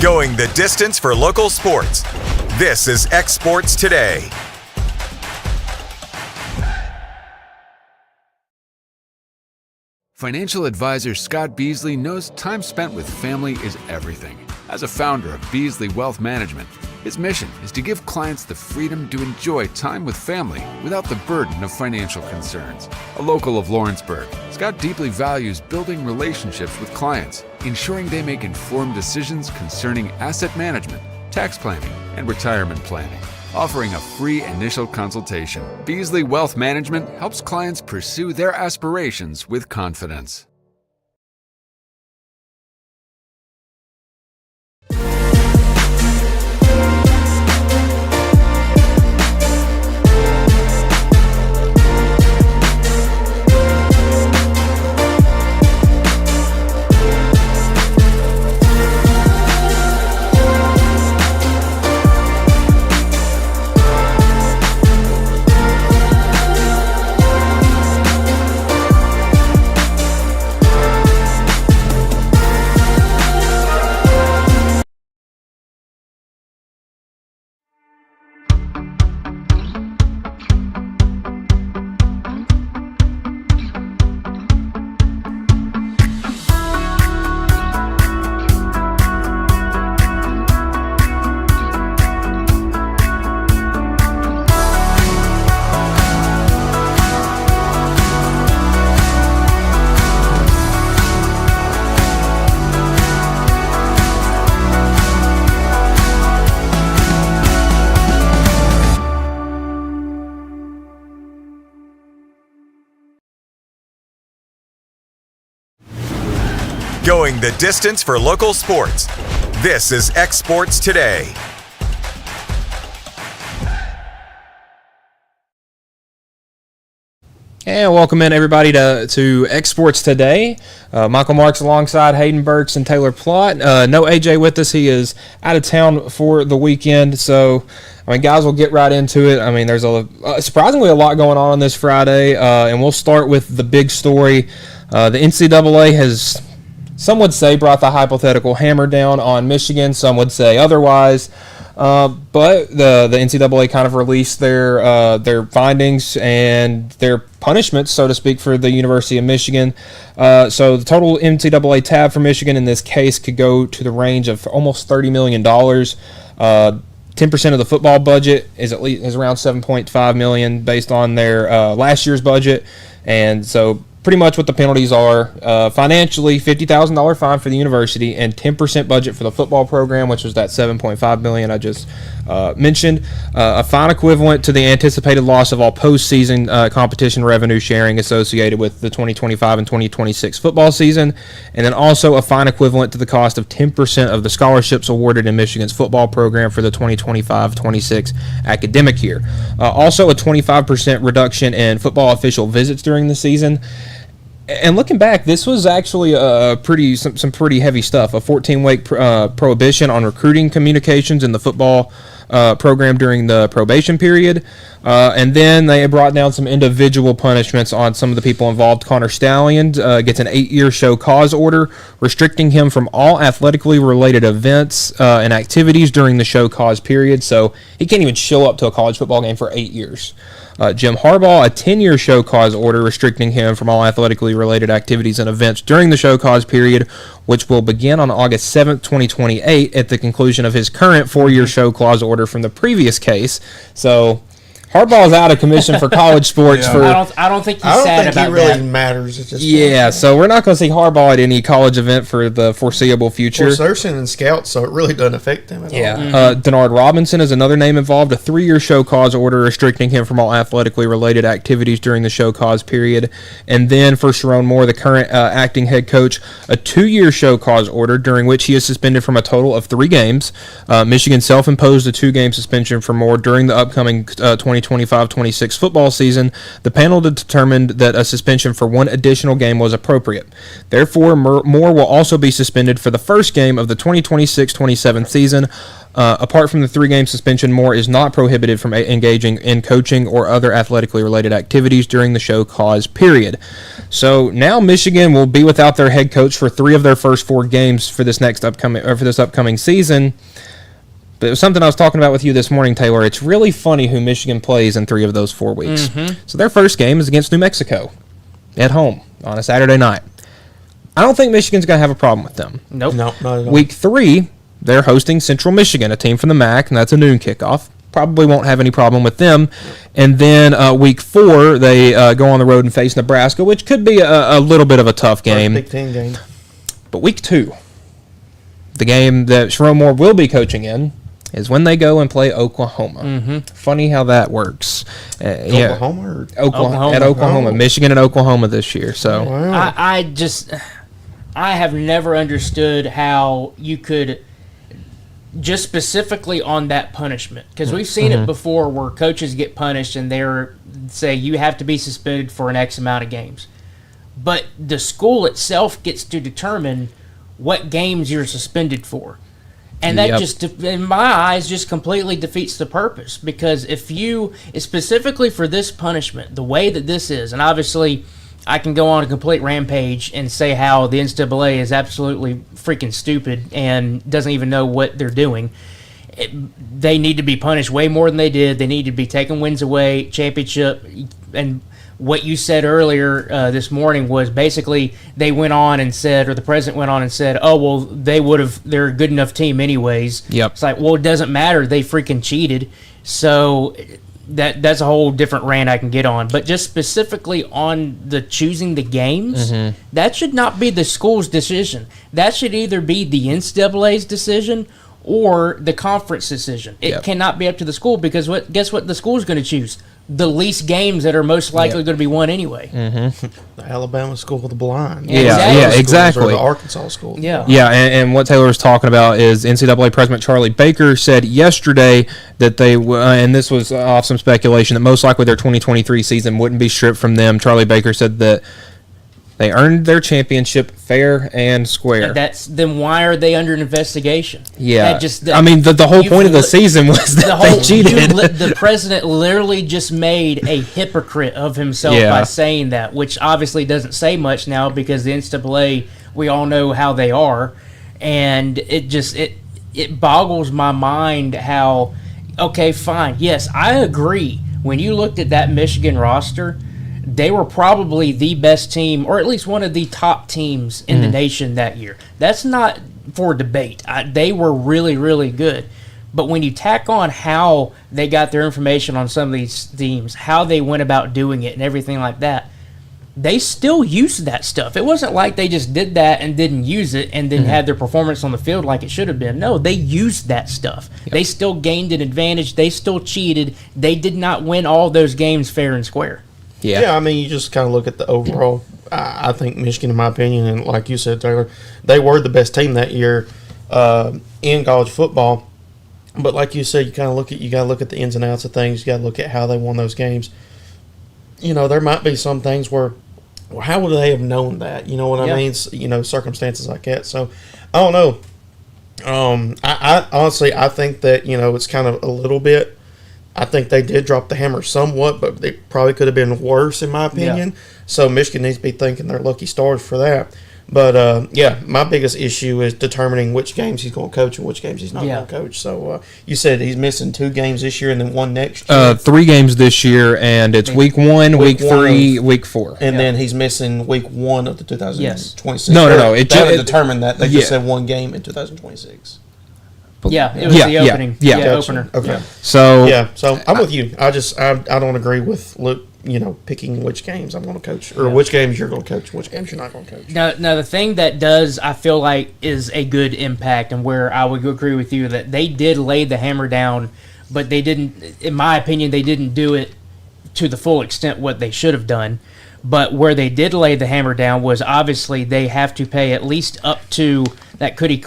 Going the distance for local sports. This is X Sports Today. Financial advisor Scott Beasley knows time spent with family is everything. As a founder of Beasley Wealth Management, his mission is to give clients the freedom to enjoy time with family without the burden of financial concerns. A local of Lawrenceburg, Scott deeply values building relationships with clients, ensuring they make informed decisions concerning asset management, tax planning, and retirement planning. Offering a free initial consultation, Beasley Wealth Management helps clients pursue their aspirations with confidence. Going the distance for local sports. This is X Sports Today. And welcome in, everybody, to X Sports Today. Michael Marks alongside Hayden Burks and Taylor Plott. No AJ with us. He is out of town for the weekend. So, guys, we'll get right into it. There's surprisingly a lot going on this Friday. And we'll start with the big story. The NCAA has, some would say, brought the hypothetical hammer down on Michigan. Some would say otherwise. But the NCAA kind of released their findings and their punishments, so to speak, for the University of Michigan. So the total NCAA tab for Michigan in this case could go to the range of almost $30 million. 10% of the football budget is around $7.5 million based on their last year's budget, and so pretty much what the penalties are, financially, $50,000 fine for the university and 10% budget for the football program, which was that $7.5 million I just mentioned. A fine equivalent to the anticipated loss of all postseason competition revenue sharing associated with the 2025 and 2026 football season, and then also a fine equivalent to the cost of 10% of the scholarships awarded in Michigan's football program for the 2025-26 academic year. Also a 25% reduction in football official visits during the season. And looking back, this was actually some pretty heavy stuff. A 14-week prohibition on recruiting communications in the football program during the probation period. And then they brought down some individual punishments on some of the people involved. Connor Stallion gets an 8-year show cause order, restricting him from all athletically related events and activities during the show cause period. So he can't even show up to a college football game for 8 years. Jim Harbaugh, a 10-year show cause order restricting him from all athletically related activities and events during the show cause period, which will begin on August 7th, 2028, at the conclusion of his current 4-year show clause order from the previous case. So Harbaugh's out of commission for college sports. Yeah. I don't think he's sad about that. I don't think he really matters at this point. So we're not going to see Harbaugh at any college event for the foreseeable future. Well, they're sending scouts, so it really doesn't affect them at all. Denard Robinson is another name involved. A 3-year show cause order restricting him from all athletically related activities during the show cause period. And then for Sharon Moore, the current acting head coach, a 2-year show cause order during which he is suspended from a total of 3 games. Michigan self-imposed a 2-game suspension for Moore during the upcoming 2025 2025-26 football season, the panel determined that a suspension for one additional game was appropriate. Therefore, Moore will also be suspended for the first game of the 2026-27 season. Apart from the 3-game suspension, Moore is not prohibited from engaging in coaching or other athletically related activities during the show cause period. So now Michigan will be without their head coach for 3 of their first 4 games for this upcoming season. But it was something I was talking about with you this morning, Taylor. It's really funny who Michigan plays in 3 of those 4 weeks. So their first game is against New Mexico at home on a Saturday night. I don't think Michigan's going to have a problem with them. Nope. No, not at all. Week 3, they're hosting Central Michigan, a team from the MAC, and that's a noon kickoff. Probably won't have any problem with them. And then week 4, they go on the road and face Nebraska, which could be a little bit of a tough game. Big Ten game. But week 2, the game that Sharon Moore will be coaching in, is when they go and play Oklahoma. Funny how that works. Oklahoma or Oklahoma. At Oklahoma. Michigan and Oklahoma this year. So wow. I have never understood how you could just specifically on that punishment, because we've seen it before where coaches get punished and they're say you have to be suspended for an X amount of games, but the school itself gets to determine what games you're suspended for. And that just, in my eyes, just completely defeats the purpose. Because if you, specifically for this punishment, the way that this is, and obviously I can go on a complete rampage and say how the NCAA is absolutely freaking stupid and doesn't even know what they're doing. They need to be punished way more than they did. They need to be taking wins away, championship, and what you said earlier this morning was basically they went on and said, or the president went on and said, oh, well, they're a good enough team anyways. Yep. It's like, well, it doesn't matter. They freaking cheated. So that's a whole different rant I can get on. But just specifically on the choosing the games, that should not be the school's decision. That should either be the NCAA's decision or the conference decision. It cannot be up to the school because guess what the school's going to choose? The least games that are most likely going to be won anyway. The Alabama School of the Blind. Exactly. Or the Arkansas School. And what Taylor was talking about is NCAA President Charlie Baker said yesterday that they, and this was off some speculation, that most likely their 2023 season wouldn't be stripped from them. Charlie Baker said that they earned their championship fair and square. Then why are they under investigation? Yeah. The whole point of the season was that they cheated. The president literally just made a hypocrite of himself by saying that, which obviously doesn't say much now because the NCAA, we all know how they are. And it boggles my mind how, okay, fine. Yes, I agree. When you looked at that Michigan roster, they were probably the best team, or at least one of the top teams in the nation that year. That's not for debate. They were really, really good. But when you tack on how they got their information on some of these teams, how they went about doing it and everything like that, they still used that stuff. It wasn't like they just did that and didn't use it and then had their performance on the field like it should have been. No, they used that stuff. They still gained an advantage. They still cheated. They did not win all those games fair and square. Yeah, I mean, you just kind of look at the overall. I think Michigan, in my opinion, and like you said, Taylor, they were the best team that year in college football. But like you said, you got to look at the ins and outs of things. You got to look at how they won those games. You know, there might be some things where, well, how would they have known that? You know what I mean? You know, circumstances like that. So I don't know. I honestly, I think that it's kind of a little bit. I think they did drop the hammer somewhat, but they probably could have been worse, in my opinion. So Michigan needs to be thanking their lucky stars for that. But, my biggest issue is determining which games he's going to coach and which games he's not going to coach. So you said he's missing 2 games this year and then 1 next year? 3 games this year, and it's week 1, week 3, week 4. And then he's missing week 1 of the 2026. No. They haven't determined that. They just said 1 game in 2026. It was the opening. Opener. Okay. So I'm with you. I don't agree with picking which games I'm going to coach or which games you're going to coach, which games you're not going to coach. Now the thing that does, I feel like, is a good impact, and where I would agree with you that they did lay the hammer down, but they didn't. In my opinion, they didn't do it to the full extent what they should have done. But where they did lay the hammer down was obviously they have to pay at least up to that could it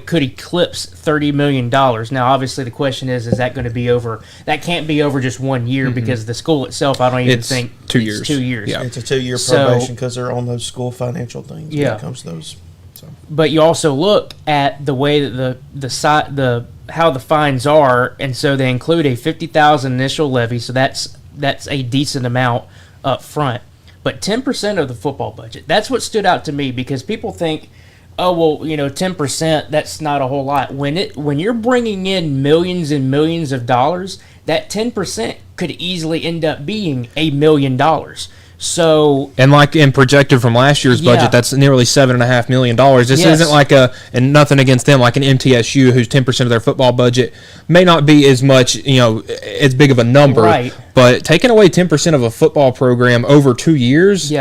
could eclipse $30 million. Now, obviously, the question is that going to be over? That can't be over just 1 year because the school itself, I don't even think 2 years. It's 2 years. Yeah. It's a 2-year probation because they're on those school financial things when it comes to those. So. But you also look at the way that how the fines are, and so they include a $50,000 initial levy, so that's a decent amount up front. But 10% of the football budget, that's what stood out to me, because people think, oh, well, 10%, that's not a whole lot. When you're bringing in millions and millions of dollars, that 10% could easily end up being $1 million. So, and projected from last year's budget, that's nearly $7.5 million. This isn't like and nothing against them, like an MTSU whose 10% of their football budget may not be as much, as big of a number. Right. But taking away 10% of a football program over 2 years,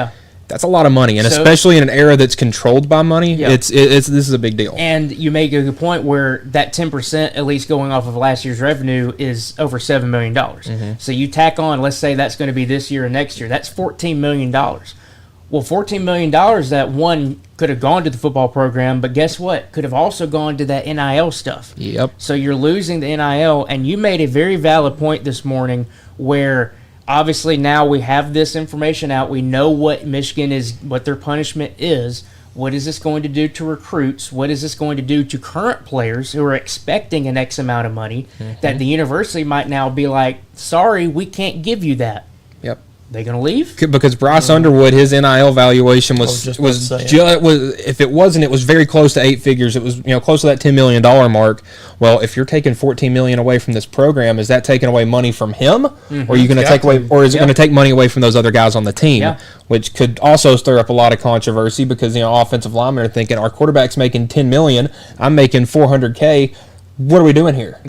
that's a lot of money, and especially in an era that's controlled by money, this is a big deal. And you make a good point where that 10%, at least going off of last year's revenue, is over $7 million. So you tack on, let's say that's going to be this year and next year, that's $14 million. Well, $14 million, that one could have gone to the football program, but guess what? Could have also gone to that NIL stuff. Yep. So you're losing the NIL, and you made a very valid point this morning where obviously now we have this information out. We know what Michigan is, what their punishment is. What is this going to do to recruits? What is this going to do to current players who are expecting an X amount of money that the university might now be like, sorry, we can't give you that. Yep. They going to leave? Because Bryce Underwood, his NIL valuation was if it wasn't, it was very close to 8 figures. It was close to that $10 million mark. Well, if you're taking $14 million away from this program, is that taking away money from him, or are you going to take away, or is it going to take money away from those other guys on the team, which could also stir up a lot of controversy because offensive linemen are thinking our quarterback's making $10 million, I'm making $400K. What are we doing here?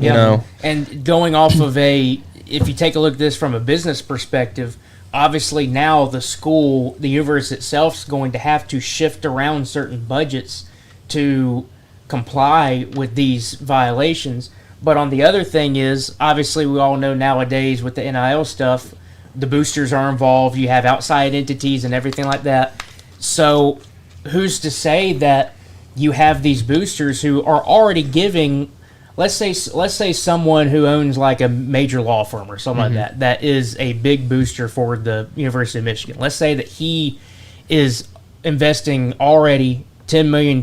And going off of if you take a look at this from a business perspective. Obviously, now the university itself is going to have to shift around certain budgets to comply with these violations. But on the other thing is, obviously, we all know nowadays with the NIL stuff, the boosters are involved. You have outside entities and everything like that. So who's to say that you have these boosters who are already giving – let's say someone who owns like a major law firm or something like that is a big booster for the University of Michigan. Let's say that he is investing already $10 million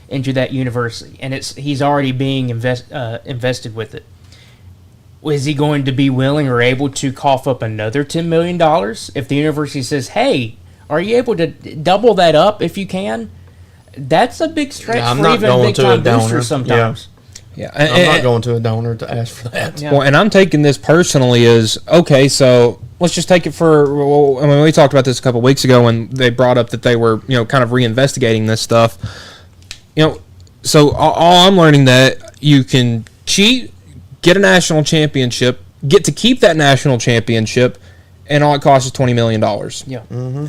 into that university, and he's already being invested with it. Is he going to be willing or able to cough up another $10 million if the university says, hey, are you able to double that up if you can? That's a big stretch for even big-time boosters sometimes. Yeah, I'm not going to a donor to ask for that. Well, and I'm taking this personally as, okay, so let's just take it for, we talked about this a couple of weeks ago when they brought up that they were, kind of reinvestigating this stuff. So all I'm learning that you can cheat, get a national championship, get to keep that national championship, and all it costs is $20 million. Yeah. Mm-hmm.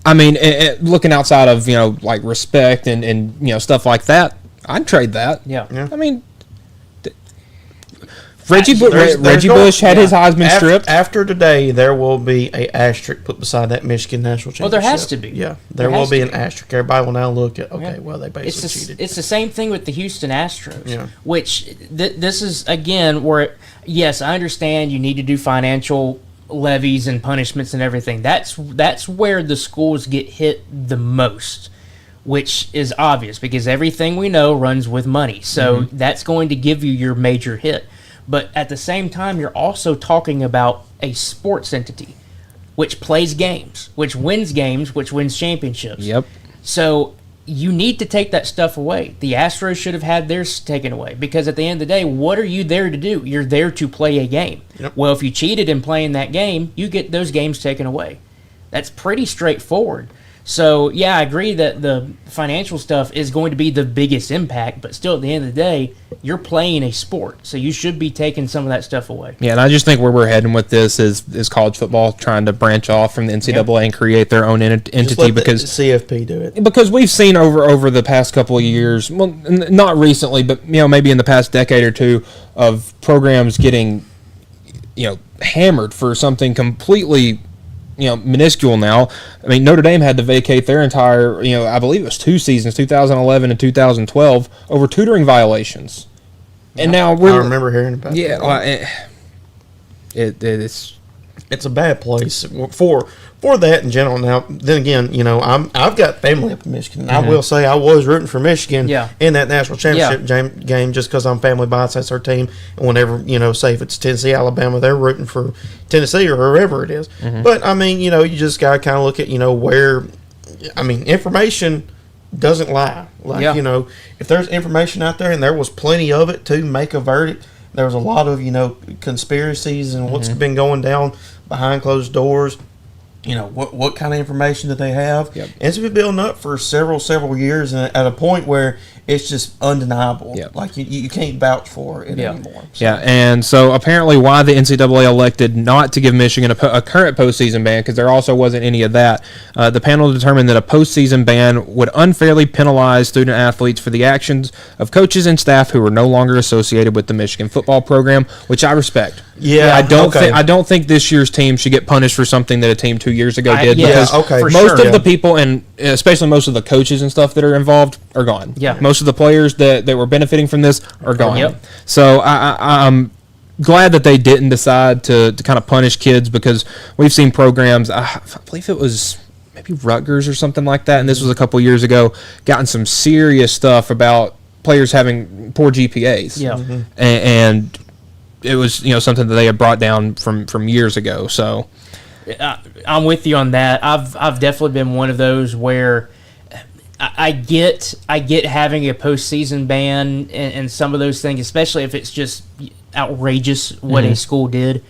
I mean, looking outside of, like respect and stuff like that, I'd trade that. Yeah. I mean, Reggie Bush had his Heisman stripped. After today, there will be a asterisk put beside that Michigan national championship. Well, there has to be. Yeah, there will be an asterisk. Everybody will now look at, well, they basically cheated. It's the same thing with the Houston Astros, which this is, again, where, yes, I understand you need to do financial levies and punishments and everything. That's where the schools get hit the most, which is obvious because everything we know runs with money. So that's going to give you your major hit. But at the same time, you're also talking about a sports entity, which plays games, which wins championships. Yep. So you need to take that stuff away. The Astros should have had theirs taken away because at the end of the day, what are you there to do? You're there to play a game. Yep. Well, if you cheated in playing that game, you get those games taken away. That's pretty straightforward. So, yeah, I agree that the financial stuff is going to be the biggest impact, but still at the end of the day, you're playing a sport, so you should be taking some of that stuff away. Yeah, and I just think where we're heading with this is college football trying to branch off from the NCAA and create their own entity because the CFP do it. Because we've seen over the past couple of years, well, not recently, but maybe in the past decade or two, of programs getting hammered for something completely minuscule now. I mean, Notre Dame had to vacate their entire, I believe it was 2 seasons, 2011 and 2012, over tutoring violations. And now I remember hearing about that. Yeah, It's a bad place for that in general. Now, then again, I've got family up in Michigan. And I will say I was rooting for Michigan in that national championship game just because I'm family biased. That's our team. And whenever, say if it's Tennessee, Alabama, they're rooting for Tennessee or whoever it is. But, I mean, you just got to kind of look at, where, information doesn't lie. Like, if there's information out there, and there was plenty of it to make a verdict, there was a lot of, conspiracies and what's been going down behind closed doors. What kind of information did they have? Yep. And it's been building up for several years, and at a point where it's just undeniable. Yep. Like you can't vouch for it anymore. So. Yeah, and so apparently why the NCAA elected not to give Michigan a current postseason ban, because there also wasn't any of that. The panel determined that a postseason ban would unfairly penalize student athletes for the actions of coaches and staff who were no longer associated with the Michigan football program, which I respect. Yeah, I don't think this year's team should get punished for something that a team 2 years ago did. Yes, because most of the people, and especially most of the coaches and stuff that are involved, are gone. Yeah. Most of the players that were benefiting from this are gone. Yep. So I'm glad that they didn't decide to kind of punish kids, because we've seen programs, I believe it was maybe Rutgers or something like that, and this was a couple years ago, gotten some serious stuff about players having poor GPAs. Yeah. And it was something that they had brought down from years ago. So I'm with you on that. I've definitely been one of those where I get having a postseason ban and some of those things, especially if it's just outrageous what a school did.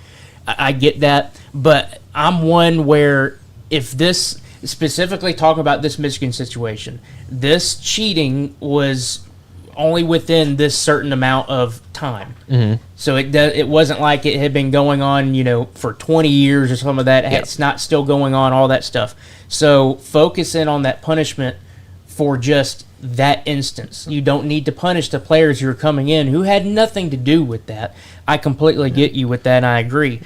I get that, but I'm one where if this, specifically talking about this Michigan situation, this cheating was only within this certain amount of time. So it wasn't like it had been going on, for 20 years or some of that. It's not still going on, all that stuff. So focus in on that punishment for just that instance. You don't need to punish the players who are coming in who had nothing to do with that. I completely get you with that, and I agree.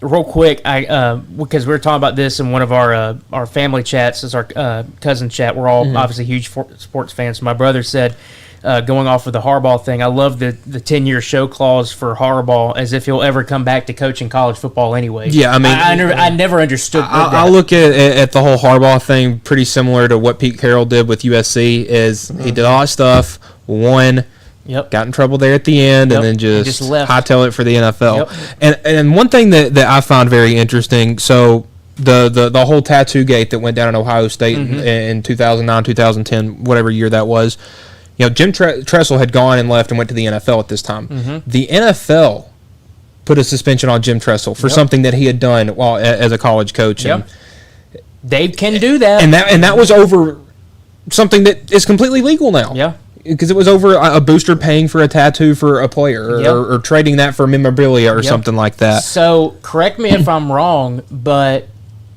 Real quick, because we were talking about this in one of our family chats, as our cousin chat. We're all obviously huge sports fans. So my brother said, going off of the Harbaugh thing, I love the 10-year show clause for Harbaugh, as if he'll ever come back to coaching college football anyway. Yeah, I mean, I never understood that. I look at the whole Harbaugh thing pretty similar to what Pete Carroll did with USC. Is he did all that stuff, won, got in trouble there at the end, and then just left. hightail it for the NFL. And one thing that I found very interesting, so the whole tattoo gate that went down in Ohio State in 2009, 2010, whatever year that was. Jim Tressel had gone and left and went to the NFL at this time. The NFL put a suspension on Jim Tressel for something that he had done while as a college coach. And, they can do that. And that was over something that is completely legal now. Yeah. Because it was over a booster paying for a tattue for a player or trading that for memorabilia or something like that. So correct me if I'm wrong, but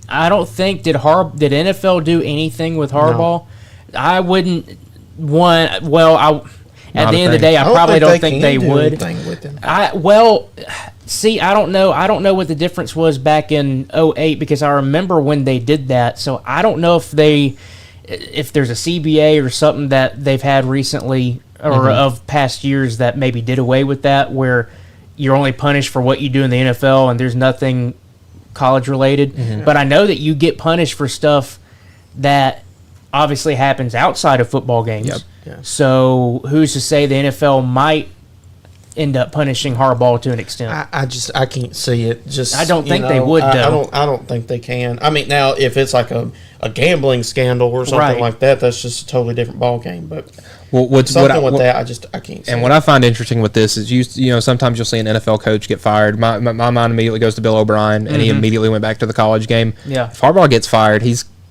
I don't think did NFL do anything with Harbaugh? No. I wouldn't. At the end of the day, I probably don't think they would. I don't know. I don't know what the difference was back in 2008, because I remember when they did that. So I don't know if there's a CBA or something that they've had recently or of past years that maybe did away with that, where you're only punished for what you do in the NFL and there's nothing college related. But I know that you get punished for stuff that obviously happens outside of football games. So who's to say the NFL might end up punishing Harbaugh to an extent? I can't see it. I don't think they would. Though. I don't think they can. I mean, now if it's like a gambling scandal or something like that, that's just a totally different ball game. But I can't see. And what I find interesting with this is sometimes you'll see an NFL coach get fired. My mind immediately goes to Bill O'Brien, and he immediately went back to the college game. Yeah. If Harbaugh gets fired,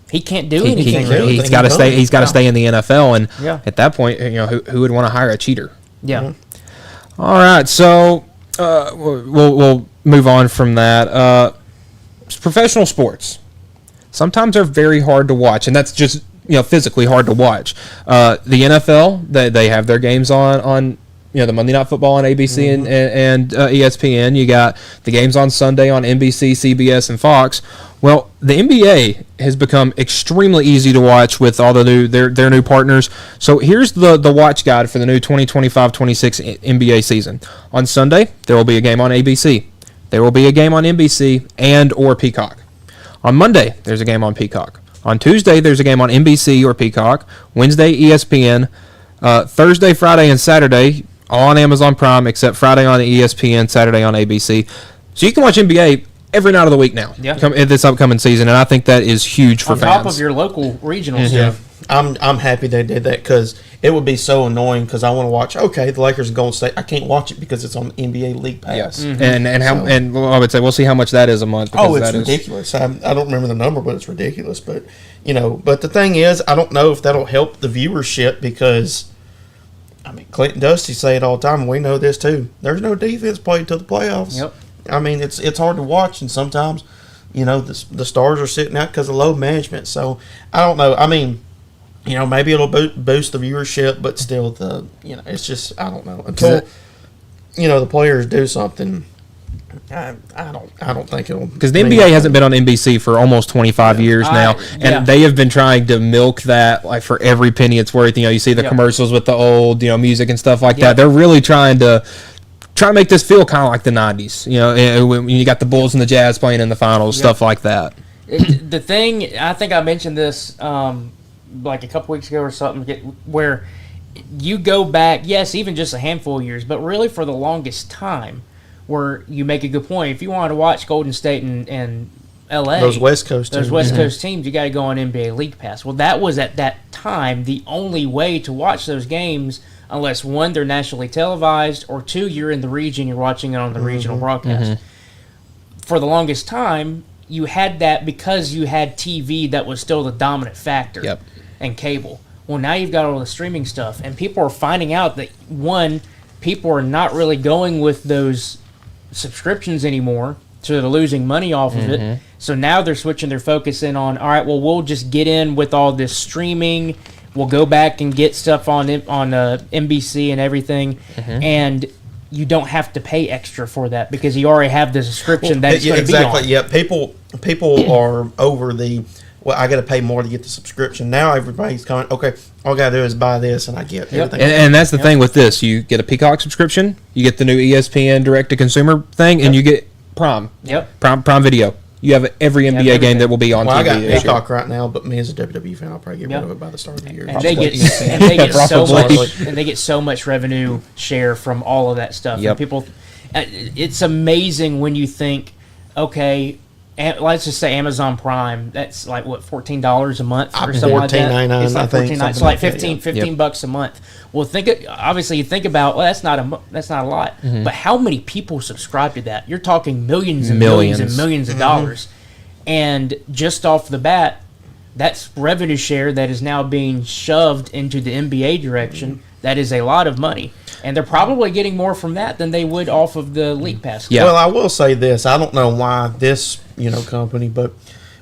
he can't do anything. He's got to stay. He's got to stay in the NFL, and at that point, who would want to hire a cheater? Yeah. All right, so we'll move on from that. Professional sports sometimes are very hard to watch, and that's just physically hard to watch. The NFL, they have their games on the Monday Night Football on ABC and ESPN. You got the games on Sunday on NBC, CBS, and Fox. Well, the NBA has become extremely easy to watch with all the their new partners. So here's the watch guide for the new 2025-26 NBA season. On Sunday, there will be a game on ABC. There will be a game on NBC and or Peacock. On Monday, there's a game on Peacock. On Tuesday, there's a game on NBC or Peacock. Wednesday, ESPN. Thursday, Friday, and Saturday, all on Amazon Prime, except Friday on ESPN, Saturday on ABC. So you can watch NBA every night of the week now, this upcoming season, and I think that is huge for fans. On top of your local regionals. Yeah. I'm happy they did that because it would be so annoying because I want to watch, the Lakers and Golden State. I can't watch it because it's on NBA League Pass. Yes. And I would say we'll see how much that is a month. It's ridiculous. I don't remember the number, but it's ridiculous. But, but the thing is, I don't know if that'll help the viewership because, Clint and Dusty say it all the time, and we know this too. There's no defense played till the playoffs. Yep. It's hard to watch, and sometimes, the stars are sitting out because of load management. So, I don't know. Maybe it'll boost the viewership, but still, it's just, I don't know. Until, the players do something, I don't think it'll. Because the NBA hasn't been on NBC for almost 25 years now, and they have been trying to milk that like for every penny it's worth. You see the commercials with the old, music and stuff like that. They're really trying to make this feel kind of like the 90s. When you got the Bulls and the Jazz playing in the finals, stuff like that. The thing, I think I mentioned this like a couple weeks ago or something, where you go back, yes, even just a handful of years, but really for the longest time, where you make a good point. If you wanted to watch Golden State and LA, those West Coast teams, you got to go on NBA League Pass. Well, that was at that time the only way to watch those games, unless one, they're nationally televised, or two, you're in the region, you're watching it on the regional broadcast. For the longest time, you had that because you had TV that was still the dominant factor, and cable. Well, now you've got all the streaming stuff, and people are finding out that, one, people are not really going with those subscriptions anymore, so they're losing money off of it. So now they're switching their focus in on, all right, well, we'll just get in with all this streaming. We'll go back and get stuff on NBC and everything, and you don't have to pay extra for that because you already have the subscription that it's going to be on. Yeah, people are over the, I got to pay more to get the subscription. Now everybody's coming, okay, all I got to do is buy this and I get everything. And that's the thing with this. You get a Peacock subscription, you get the new ESPN direct-to-consumer thing, and you get Prime. Prime Video. You have every NBA game that will be on TV. I got Peacock right now, but me as a WWE fan, I'll probably get rid of it by the start of the year. And they get so much revenue share from all of that stuff. And people, it's amazing when you think, okay, let's just say Amazon Prime. That's like what, $14 a month or something like that. $14.99. It's like $14.99. It's like $15 a month. Well, obviously you think about, well, that's not a lot, but how many people subscribe to that? You're talking millions and millions and millions of dollars, and just off the bat, that's revenue share that is now being shoved into the NBA direction. That is a lot of money, and they're probably getting more from that than they would off of the League Pass. Well, I will say this: I don't know why this company, but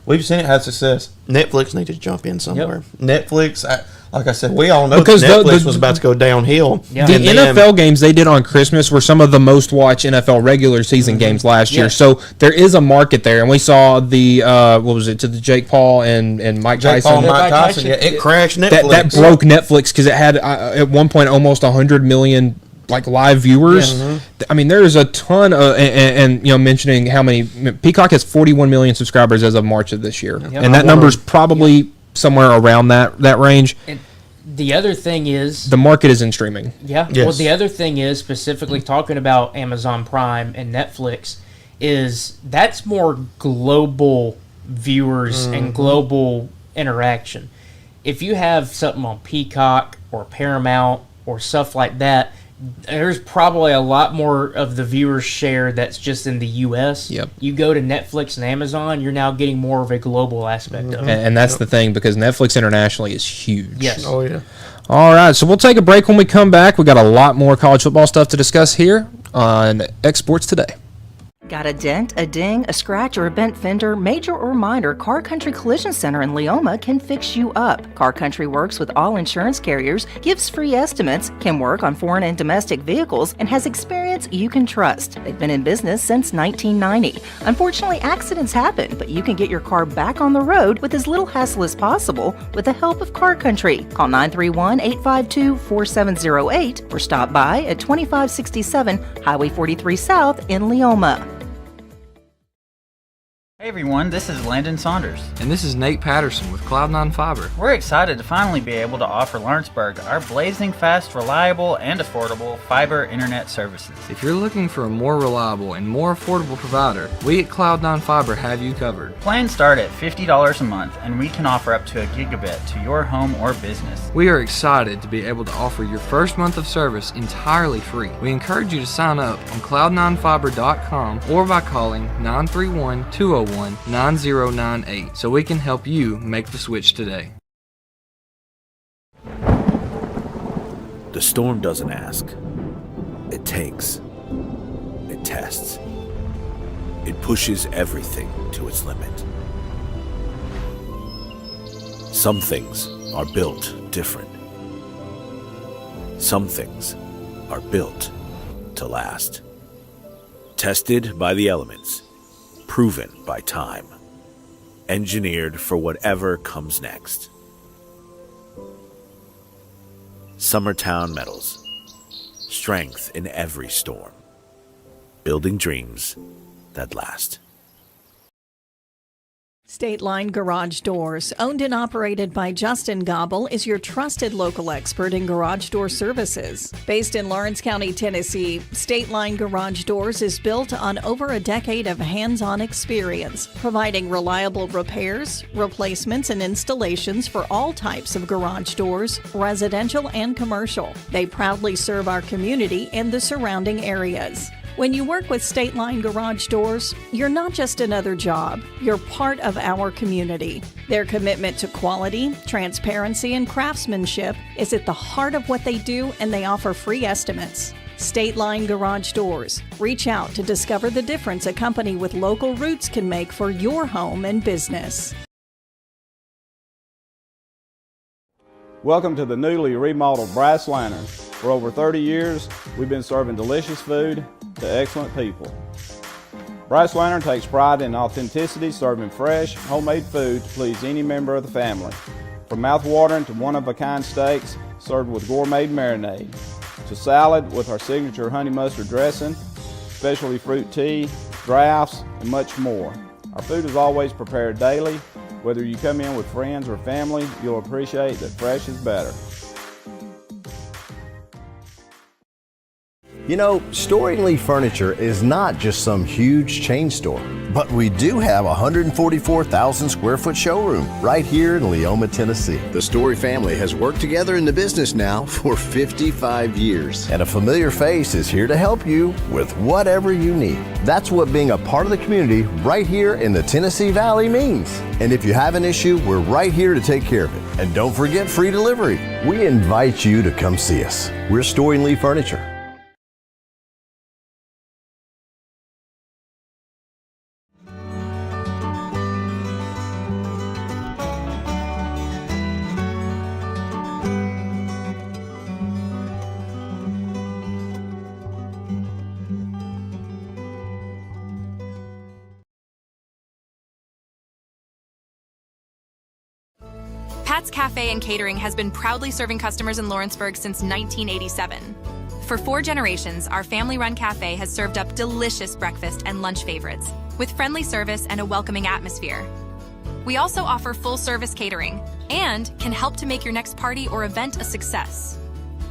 we've seen it have success. Netflix needs to jump in somewhere. Netflix, like I said, we all know because Netflix was about to go downhill. The NFL games they did on Christmas were some of the most watched NFL regular season games last year. So there is a market there, and we saw the to the Jake Paul and Mike Tyson. Mike Tyson. Yeah, it crashed Netflix. That broke Netflix because it had at one point almost 100 million live viewers. I mean, there is a ton of, and mentioning how many, Peacock has 41 million subscribers as of March of this year, and that number's probably somewhere around that range. And the other thing is, the market is in streaming. Well, the other thing is, specifically talking about Amazon Prime and Netflix, is that's more global viewers and global interaction. If you have something on Peacock or Paramount or stuff like that, there's probably a lot more of the viewers share that's just in the U.S. You go to Netflix and Amazon, you're now getting more of a global aspect of it. And that's the thing, because Netflix internationally is huge. Yes. Oh, yeah. All right, so we'll take a break. When we come back, we got a lot more college football stuff to discuss here on X Sports Today. Got a dent, a ding, a scratch, or a bent fender? Major or minor, Car Country Collision Center in Leoma can fix you up. Car Country works with all insurance carriers, gives free estimates, can work on foreign and domestic vehicles, and has experience you can trust. They've been in business since 1990. Unfortunately, accidents happen, but you can get your car back on the road with as little hassle as possible with the help of Car Country. Call 931-852-4708 or stop by at 2567 Highway 43 South in Leoma. Hey everyone, this is Landon Saunders. And this is Nate Patterson with Cloud9 Fiber. We're excited to finally be able to offer Lawrenceburg our blazing fast, reliable, and affordable fiber internet services. If you're looking for a more reliable and more affordable provider, we at Cloud9 Fiber have you covered. Plans start at $50 a month, and we can offer up to a gigabit to your home or business. We are excited to be able to offer your first month of service entirely free. We encourage you to sign up on cloud9fiber.com or by calling 931-201-9098 so we can help you make the switch today. The storm doesn't ask. It takes. It tests. It pushes everything to its limit. Some things are built different. Some things are built to last. Tested by the elements. Proven by time. Engineered for whatever comes next. Summertown Metals. Strength in every storm. Building dreams that last. State Line Garage Doors, owned and operated by Justin Gobble, is your trusted local expert in garage door services. Based in Lawrence County, Tennessee, State Line Garage Doors is built on over a decade of hands-on experience, providing reliable repairs, replacements, and installations for all types of garage doors, residential and commercial. They proudly serve our community and the surrounding areas. When you work with State Line Garage Doors, you're not just another job, you're part of our community. Their commitment to quality, transparency, and craftsmanship is at the heart of what they do, and they offer free estimates. State Line Garage Doors. Reach out to discover the difference a company with local roots can make for your home and business. Welcome to the newly remodeled Brass Lantern. For over 30 years, we've been serving delicious food to excellent people. Brass Lantern takes pride in authenticity, serving fresh, homemade food to please any member of the family. From mouth-watering to one-of-a-kind steaks served with gourmet marinade, to salad with our signature honey mustard dressing, specialty fruit tea, drafts, and much more. Our food is always prepared daily. Whether you come in with friends or family, you'll appreciate that fresh is better. You know, Storing Lee Furniture is not just some huge chain store, but we do have a 144,000 square foot showroom right here in Leoma, Tennessee. The Story family has worked together in the business now for 55 years. And a familiar face is here to help you with whatever you need. That's what being a part of the community right here in the Tennessee Valley means. And if you have an issue, we're right here to take care of it. And don't forget free delivery. We invite you to come see us. We're Storing Lee Furniture. Pat's Cafe and Catering has been proudly serving customers in Lawrenceburg since 1987. For 4 generations, our family-run cafe has served up delicious breakfast and lunch favorites, with friendly service and a welcoming atmosphere. We also offer full-service catering and can help to make your next party or event a success.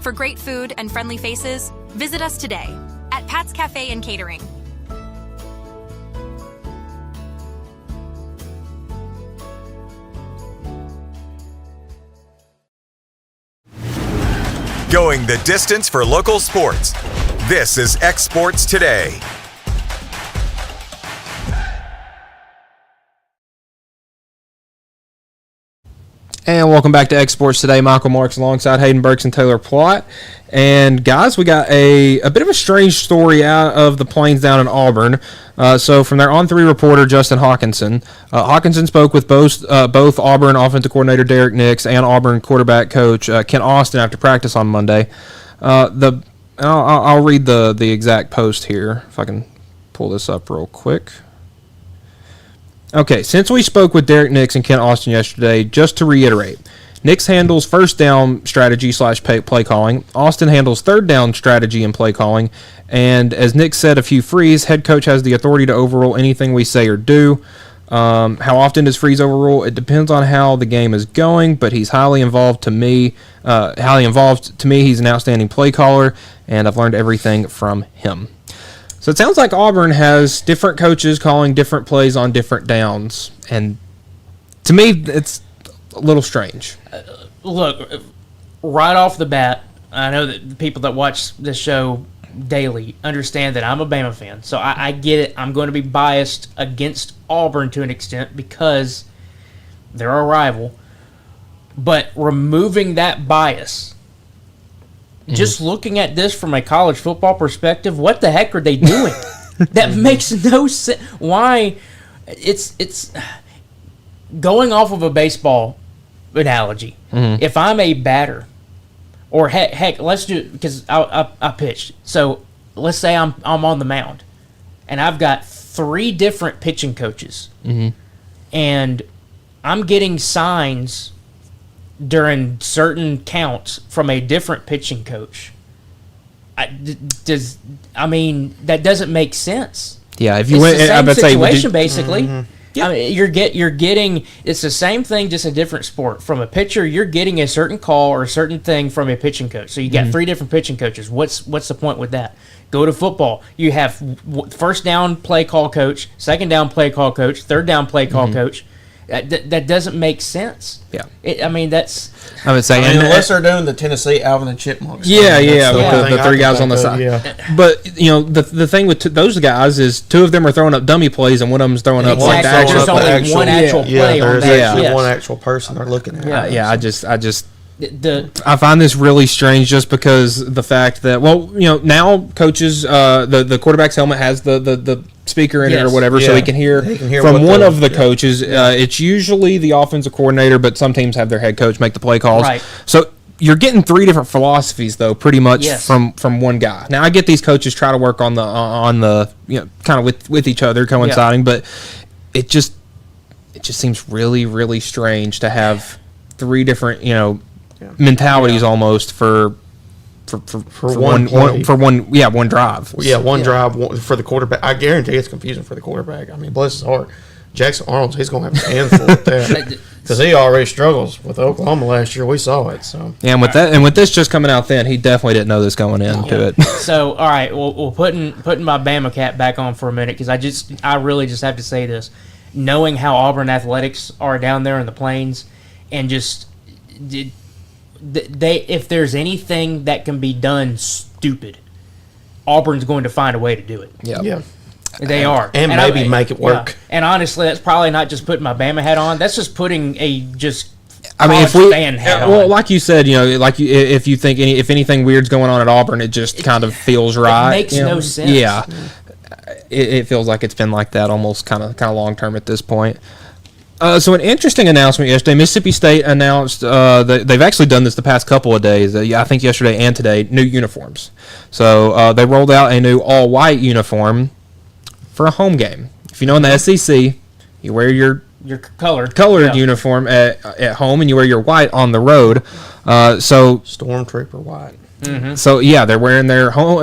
For great food and friendly faces, visit us today at Pat's Cafe and Catering. Going the distance for local sports. This is X Sports Today. And welcome back to X Sports Today. Michael Marks alongside Hayden Burks and Taylor Plott. And guys, we got a bit of a strange story out of the Plains down in Auburn. So from their On3 reporter, Justin Hawkinson. Hawkinson spoke with both Auburn offensive coordinator Derek Nix and Auburn quarterback coach Kent Austin after practice on Monday. I'll read the exact post here, if I can pull this up real quick. Okay, since we spoke with Derek Nix and Kent Austin yesterday, just to reiterate, Nix handles first down strategy / play calling. Austin handles third down strategy and play calling. And as Nix said a few Freeze, head coach has the authority to overrule anything we say or do. How often does Freeze overrule? It depends on how the game is going, but he's highly involved to me. He's an outstanding play caller, and I've learned everything from him. So it sounds like Auburn has different coaches calling different plays on different downs, and to me, it's a little strange. Look, right off the bat, I know that the people that watch this show daily understand that I'm a Bama fan, so I get it. I'm going to be biased against Auburn to an extent because they're a rival, but removing that bias, just looking at this from a college football perspective, what the heck are they doing? That makes no sense. Why? It's going off of a baseball analogy. If I'm a batter, or heck, let's do it because I pitched. So let's say I'm on the mound, and I've got 3 different pitching coaches, and I'm getting signs during certain counts from a different pitching coach. That doesn't make sense. Yeah, if you it's went, the same I would situation say, basically. Yeah. I mean, you're getting it's the same thing, just a different sport. From a pitcher, you're getting a certain call or a certain thing from a pitching coach. So you got 3 different pitching coaches. What's the point with that? Go to football. You have first down play call coach, second down play call coach, third down play call coach. That doesn't make sense. Yeah. That's... I would say... unless they're doing the Tennessee Alvin and Chipmunks. Yeah, with the 3 guys on the side. Yeah. But, the thing with those guys is 2 of them are throwing up dummy plays and one of them's throwing up like that. There's only one actual play on that. There's one actual person they're looking at. I find this really strange just because the fact that, now coaches, the quarterback's helmet has the speaker in it or whatever, so he can hear from one of the coaches. It's usually the offensive coordinator, but some teams have their head coach make the play calls. Right. So you're getting 3 different philosophies, though, pretty much from one guy. Now, I get these coaches try to work on the kind of with each other coinciding, but it just seems really, really strange to have 3 different mentalities almost for one drive. One drive for the quarterback. I guarantee it's confusing for the quarterback. I mean, bless his heart, Jackson Arnold, he's going to have his hands full with that because he already struggles with Oklahoma last year. We saw it. So and with this just coming out, then he definitely didn't know this going into it. So all right, well, putting my Bama cap back on for a minute because I really just have to say this, knowing how Auburn athletics are down there in the Plains, and just if there's anything that can be done stupid, Auburn's going to find a way to do it. Yeah. They are. And maybe make it work. Yeah. And honestly, that's probably not just putting my Bama hat on. That's just putting fan hat on. Well, like you said, if you think if anything weird's going on at Auburn, it just kind of feels right. It makes no sense. Yeah. It feels like it's been like that almost kind of long term at this point. So an interesting announcement yesterday. Mississippi State announced they've actually done this the past couple of days. I think yesterday and today, new uniforms. So they rolled out a new all-white uniform for a home game. If you know in the SEC, you wear your colored uniform at home, and you wear your white on the road. So Stormtrooper white. Mm-hmm. So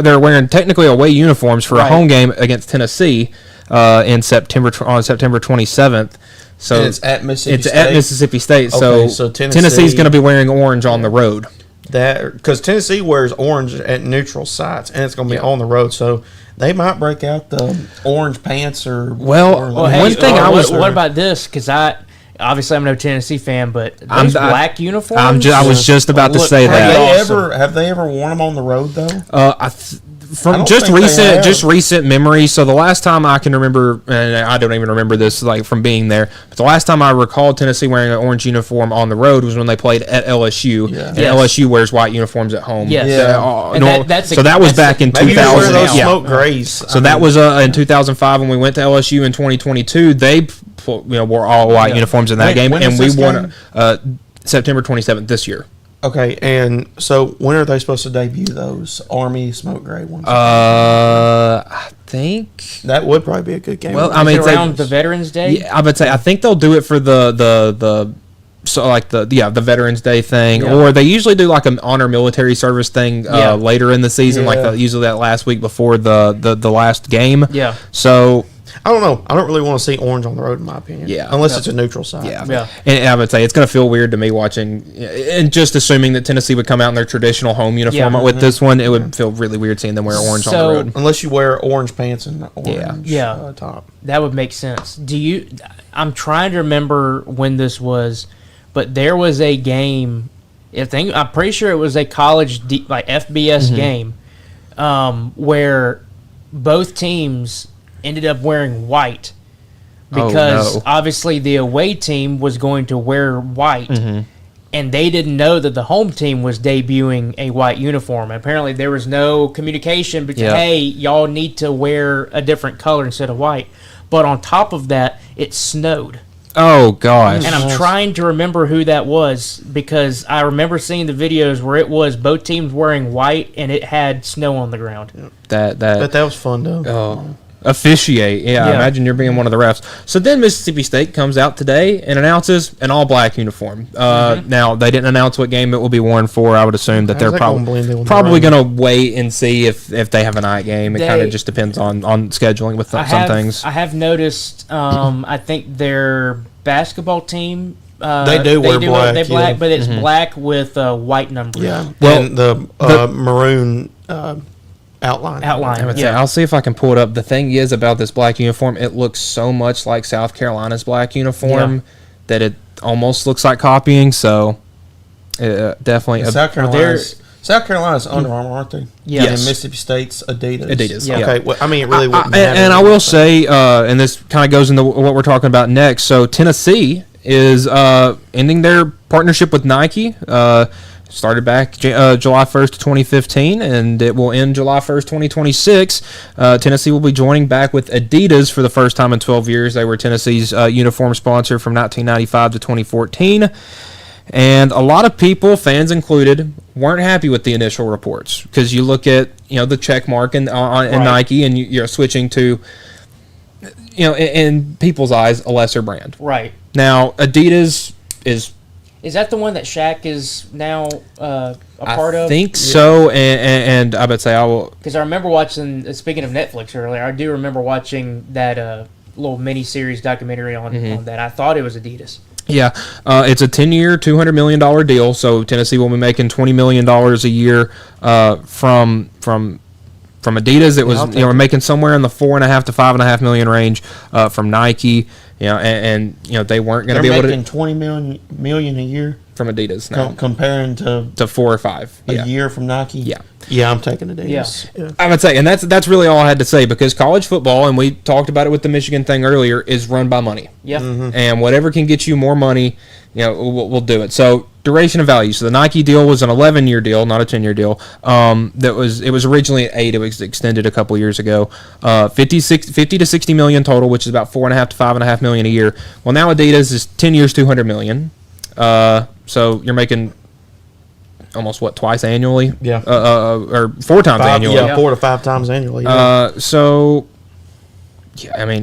they're wearing technically away uniforms for a home game against Tennessee on September 27th. So and it's at Mississippi State? At Mississippi State. Okay, so Tennessee's going to be wearing orange on the road. Because Tennessee wears orange at neutral sites, and it's going to be on the road. So they might break out the orange pants or. What about this? Because obviously I'm no Tennessee fan, but those black uniforms. I was just about to say that. Have they ever worn them on the road though? from just recent memory. So the last time I can remember, and I don't even remember this like from being there, but the last time I recalled Tennessee wearing an orange uniform on the road was when they played at LSU. Yeah. And LSU wears white uniforms at home. Yes. So that was back in 2000. Those smoke grays. So that was in 2005 when we went to LSU in 2022. They wore all white uniforms in that game, and we won September 27th this year. Okay, and so when are they supposed to debut those Army smoke gray ones? I think that would probably be a good game. Well, I mean, around the Veterans Day. Yeah, I would say I think they'll do it for the Veterans Day thing, or they usually do like an honor military service thing later in the season, like usually that last week before the last game. Yeah. So. I don't know. I don't really want to see orange on the road, in my opinion. Yeah. Unless it's a neutral side. Yeah. And I would say it's going to feel weird to me watching, and just assuming that Tennessee would come out in their traditional home uniform with this one, it would feel really weird seeing them wear orange on the road. Unless you wear orange pants and orange top. That would make sense. I'm trying to remember when this was, but there was a game, I'm pretty sure it was a college, FBS game, where both teams ended up wearing white because obviously the away team was going to wear white, and they didn't know that the home team was debuting a white uniform. Apparently there was no communication between, hey, y'all need to wear a different color instead of white. But on top of that, it snowed. Oh, gosh. And I'm trying to remember who that was because I remember seeing the videos where it was both teams wearing white and it had snow on the ground. That was fun, though. Oh. Officiate. Yeah, I imagine you're being one of the refs. So then Mississippi State comes out today and announces an all-black uniform. Now, they didn't announce what game it will be worn for. I would assume that they're probably going to wait and see if they have a night game. It kind of just depends on scheduling with some things. I have noticed, I think their basketball team, they wear black. They black, but it's black with white numbers. Yeah. Well, and the maroon outline. I'll see if I can pull it up. The thing is about this black uniform, it looks so much like South Carolina's black uniform that it almost looks like copying. So definitely. South Carolina's Under Armour, aren't they? Yes. And Mississippi State's Adidas. Yeah. Okay. Well, I mean, it really wouldn't matter. And I will say, and this kind of goes into what we're talking about next. So Tennessee is ending their partnership with Nike. Started back July 1st, 2015, and it will end July 1st, 2026. Tennessee will be joining back with Adidas for the first time in 12 years. They were Tennessee's uniform sponsor from 1995 to 2014. And a lot of people, fans included, weren't happy with the initial reports because you look at the check mark in Nike, and you're switching to in people's eyes a lesser brand. Right. Now Adidas is. Is that the one that Shaq is now a part of? I think so, and I would say I will. Because I remember watching, speaking of Netflix earlier, I do remember watching that little mini-series documentary on that. I thought it was Adidas. Yeah, it's a 10-year, $200 million deal, so Tennessee will be making $20 million a year from Adidas. It was we're making somewhere in the $4.5 to $5.5 million range from Nike. And they weren't going to be able to. They're making $20 million a year from Adidas now, comparing to 4 or 5 a year from Nike. Yeah, I'm taking Adidas. Yeah. I would say, and that's really all I had to say because college football, and we talked about it with the Michigan thing earlier, is run by money. Yeah, and whatever can get you more money, we'll do it. So duration and value. So the Nike deal was an 11-year deal, not a 10-year deal. It was originally at 8. It was extended a couple years ago. 50 to 60 million total, which is about $4.5 to $5.5 million a year. Well, now Adidas is 10 years, $200 million. So you're making almost twice annually? Yeah. Or 4 times annually. Yeah, 4 to 5 times annually. So yeah, I mean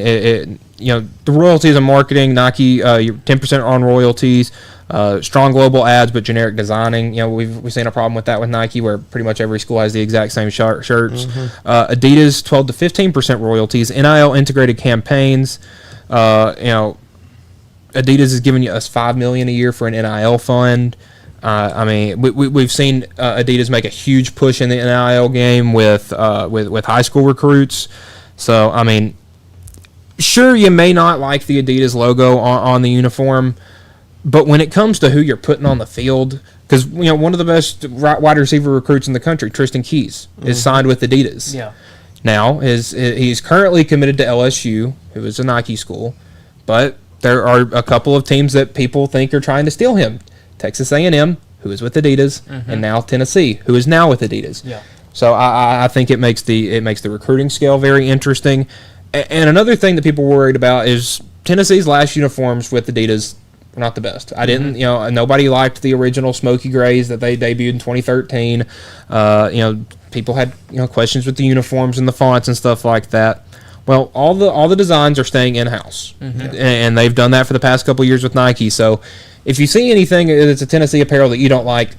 the royalties and marketing, Nike, 10% on royalties. Strong global ads, but generic designing. We've seen a problem with that with Nike, where pretty much every school has the exact same shirts. Adidas, 12 to 15% royalties. NIL integrated campaigns. Adidas is giving us $5 million a year for an NIL fund. I mean, we've seen Adidas make a huge push in the NIL game with high school recruits. So I mean, sure, you may not like the Adidas logo on the uniform, But when it comes to who you're putting on the field, because one of the best wide receiver recruits in the country, Tristan Keys, is signed with Adidas. Yeah. Now he's currently committed to LSU, who is a Nike school, but there are a couple of teams that people think are trying to steal him. Texas A&M, who is with Adidas, and now Tennessee, who is now with Adidas. Yeah. So I think it makes the recruiting scale very interesting. And another thing that people were worried about is Tennessee's last uniforms with Adidas were not the best. I didn't, nobody liked the original smoky grays that they debuted in 2013. People had questions with the uniforms and the fonts and stuff like that. Well, all the designs are staying in-house, and they've done that for the past couple of years with Nike. So if you see anything that's a Tennessee apparel that you don't like,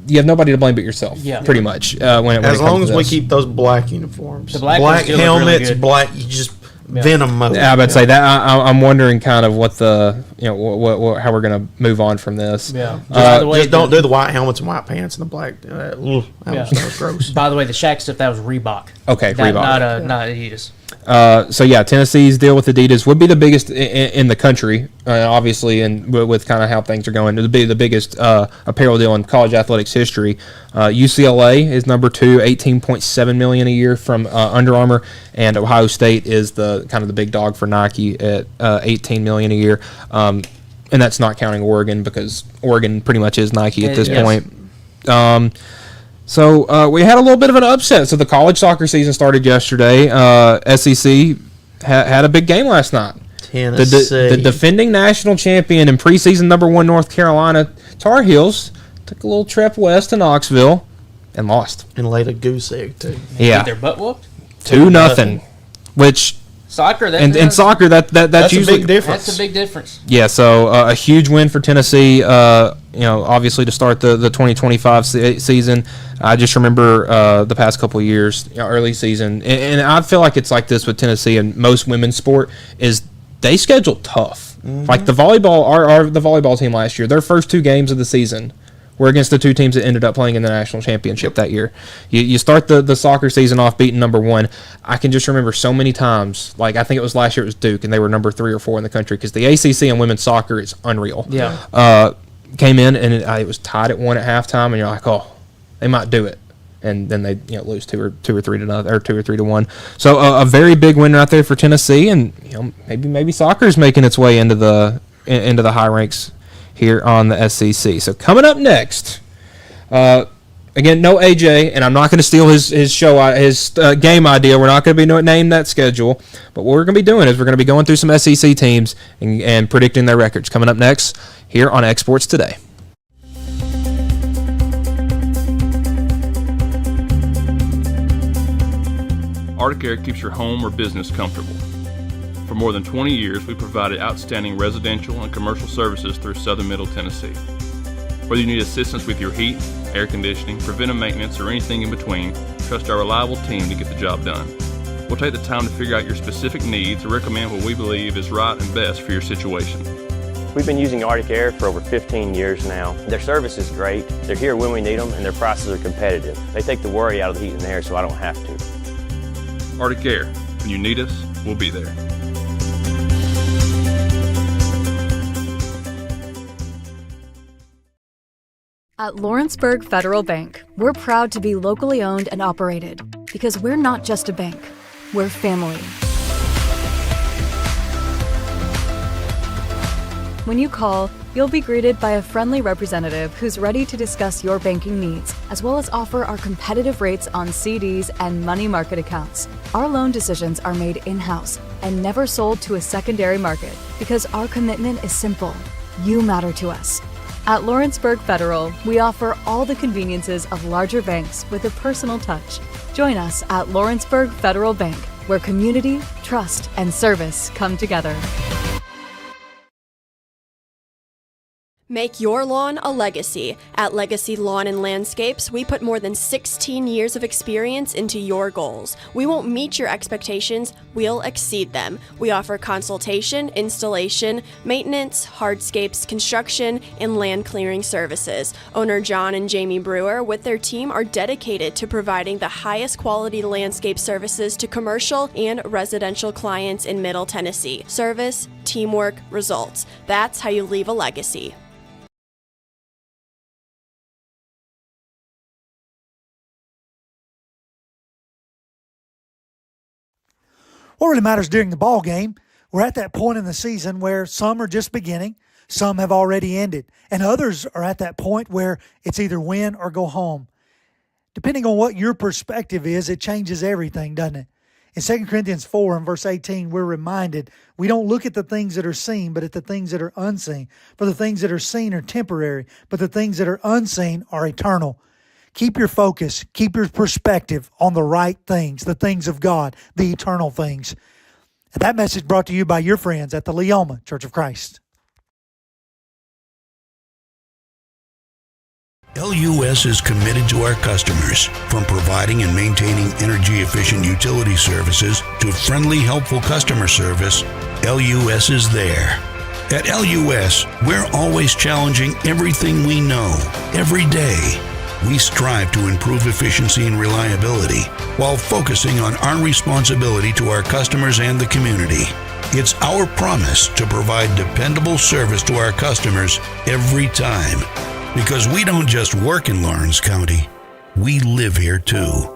you have nobody to blame but yourself. Yeah. Pretty much. As long as we keep those black uniforms, the black helmets, really black, you just venom mode. Yeah, I would say that I'm wondering kind of what the how we're gonna move on from this. Yeah. Just don't do the white helmets and white pants and the black. That was gross. By the way, the Shaq stuff, that was Reebok. Okay, Reebok. Not Adidas. Tennessee's deal with Adidas would be the biggest in the country, obviously, and with kind of how things are going. It would be the biggest apparel deal in college athletics history. UCLA is number 2, $18.7 million a year from Under Armour, and Ohio State is the kind of the big dog for Nike at $18 million a year. And that's not counting Oregon, because Oregon pretty much is Nike at this point. So we had a little bit of an upset. So the college soccer season started yesterday. SEC had a big game last night. Tennessee. The defending national champion and preseason number 1 North Carolina Tar Heels took a little trip west to Knoxville and lost. And laid a goose egg, too. Yeah. Their butt whooped? 2-0. Which... Soccer, in soccer, that's usually a big difference. That's a big difference. Yeah, so a huge win for Tennessee. Obviously to start the 2025 season. I just remember the past couple of years, early season, and I feel like it's like this with Tennessee and most women's sport is they schedule tough. Like the volleyball, the volleyball team last year, their first 2 games of the season were against the 2 teams that ended up playing in the national championship that year. You start the soccer season off beating number 1. I can just remember so many times, like I think it was last year it was Duke, and they were number 3 or 4 in the country, because the ACC and women's soccer is unreal. Yeah. Came in, and it was tied at 1 at halftime, and you're like, oh, they might do it. And then they lose 2 or 3 to nothing, or 2 or 3 to 1. So a very big win right there for Tennessee, and maybe soccer is making its way into the high ranks here on the SEC. So coming up next, again, no AJ, and I'm not going to steal his game idea. We're not going to be naming that schedule, but what we're going to be doing is we're going to be going through some SEC teams and predicting their records. Coming up next here on Exports Today. Arctic Air keeps your home or business comfortable. For more than 20 years, we provided outstanding residential and commercial services through southern Middle Tennessee. Whether you need assistance with your heat, air conditioning, preventive maintenance, or anything in between, trust our reliable team to get the job done. We'll take the time to figure out your specific needs and recommend what we believe is right and best for your situation. We've been using Arctic Air for over 15 years now. Their service is great, they're here when we need them, and their prices are competitive. They take the worry out of the heat and air so I don't have to. Arctic Air. When you need us, we'll be there. At Lawrenceburg Federal Bank, we're proud to be locally owned and operated because we're not just a bank, we're family. When you call, you'll be greeted by a friendly representative who's ready to discuss your banking needs, as well as offer our competitive rates on CDs and money market accounts. Our loan decisions are made in-house and never sold to a secondary market because our commitment is simple. You matter to us. At Lawrenceburg Federal, we offer all the conveniences of larger banks with a personal touch. Join us at Lawrenceburg Federal Bank, where community, trust, and service come together. Make your lawn a legacy. At Legacy Lawn and Landscapes, we put more than 16 years of experience into your goals. We won't meet your expectations, we'll exceed them. We offer consultation, installation, maintenance, hardscapes, construction, and land clearing services. Owner John and Jamie Brewer with their team are dedicated to providing the highest quality landscape services to commercial and residential clients in Middle Tennessee. Service, teamwork, results. That's how you leave a legacy. What really matters during the ball game, we're at that point in the season where some are just beginning, some have already ended, and others are at that point where it's either win or go home. Depending on what your perspective is, it changes everything, doesn't it? In 2 Corinthians 4 and verse 18, we're reminded we don't look at the things that are seen, but at the things that are unseen. For the things that are seen are temporary, but the things that are unseen are eternal. Keep your focus, keep your perspective on the right things, the things of God, the eternal things. And that message brought to you by your friends at the Leoma Church of Christ. LUS is committed to our customers, from providing and maintaining energy-efficient utility services to friendly, helpful customer service. LUS is there. At LUS, we're always challenging everything we know, every day. We strive to improve efficiency and reliability while focusing on our responsibility to our customers and the community. It's our promise to provide dependable service to our customers every time. Because we don't just work in Lawrence County, we live here too.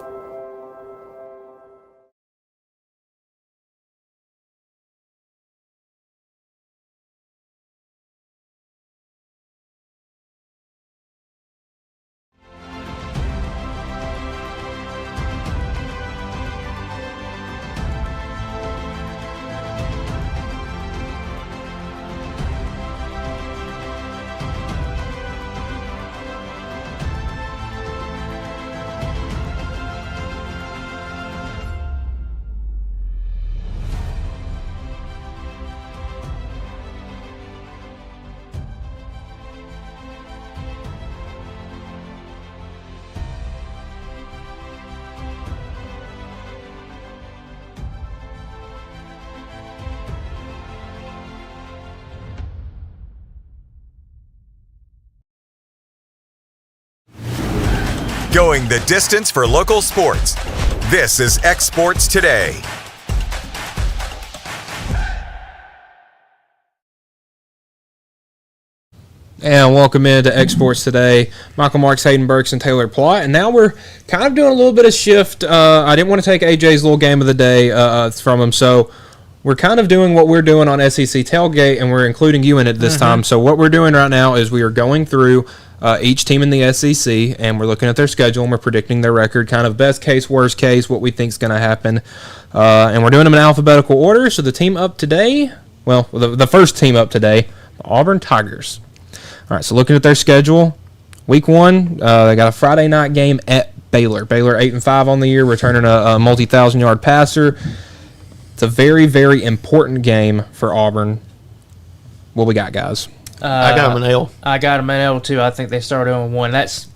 Going the distance for local sports. This is X Sports Today. And welcome into X Sports Today. Michael Marks, Hayden Burks, and Taylor Plott. And now we're kind of doing a little bit of shift. I didn't want to take AJ's little game of the day from him, so we're kind of doing what we're doing on SEC Tailgate, and we're including you in it this time. So what we're doing right now is we are going through each team in the SEC, and we're looking at their schedule, and we're predicting their record, kind of best case, worst case, what we think is going to happen. And we're doing them in alphabetical order. So the team up today, well, the first team up today, the Auburn Tigers. All right, so looking at their schedule, week 1, they got a Friday night game at Baylor. Baylor 8-5 on the year, returning a multi-thousand-yard passer. It's a very, very important game for Auburn. What we got, guys? I got them an L. I got them an L, too. I think they started on 1. That's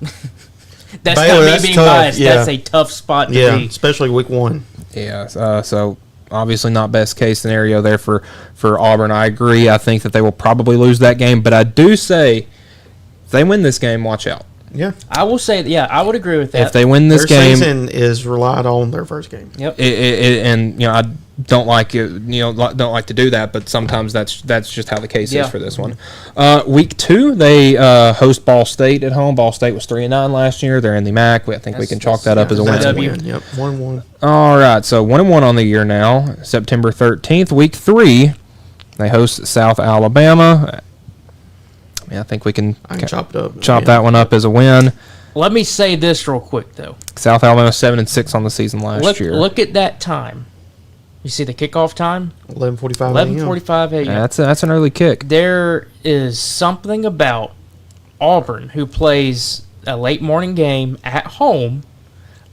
Baylor, not me being tough. biased. Yeah. That's a tough spot to be. Especially week 1. Yeah, so obviously not best case scenario there for Auburn. I agree. I think that they will probably lose that game, but I do say if they win this game, watch out. Yeah. I will say, I would agree with that. If they win this their game, season is relied on their first game. Yep. And I don't like it, don't like to do that, but sometimes that's just how the case is for this one. Week 2, they host Ball State at home. Ball State was 3-9 last year. They're in the MAC. I think we can chalk that up as a win. Yep, 1-1. All right, so 1-1 on the year now. September 13th, week 3, they host South Alabama. I think we can chop that one up as a win. Let me say this real quick, though. South Alabama 7-6 on the season last year. Look at that time. You see the kickoff time? 11:45 11:45 a.m. Yeah, that's an early kick. There is something about Auburn who plays a late morning game at home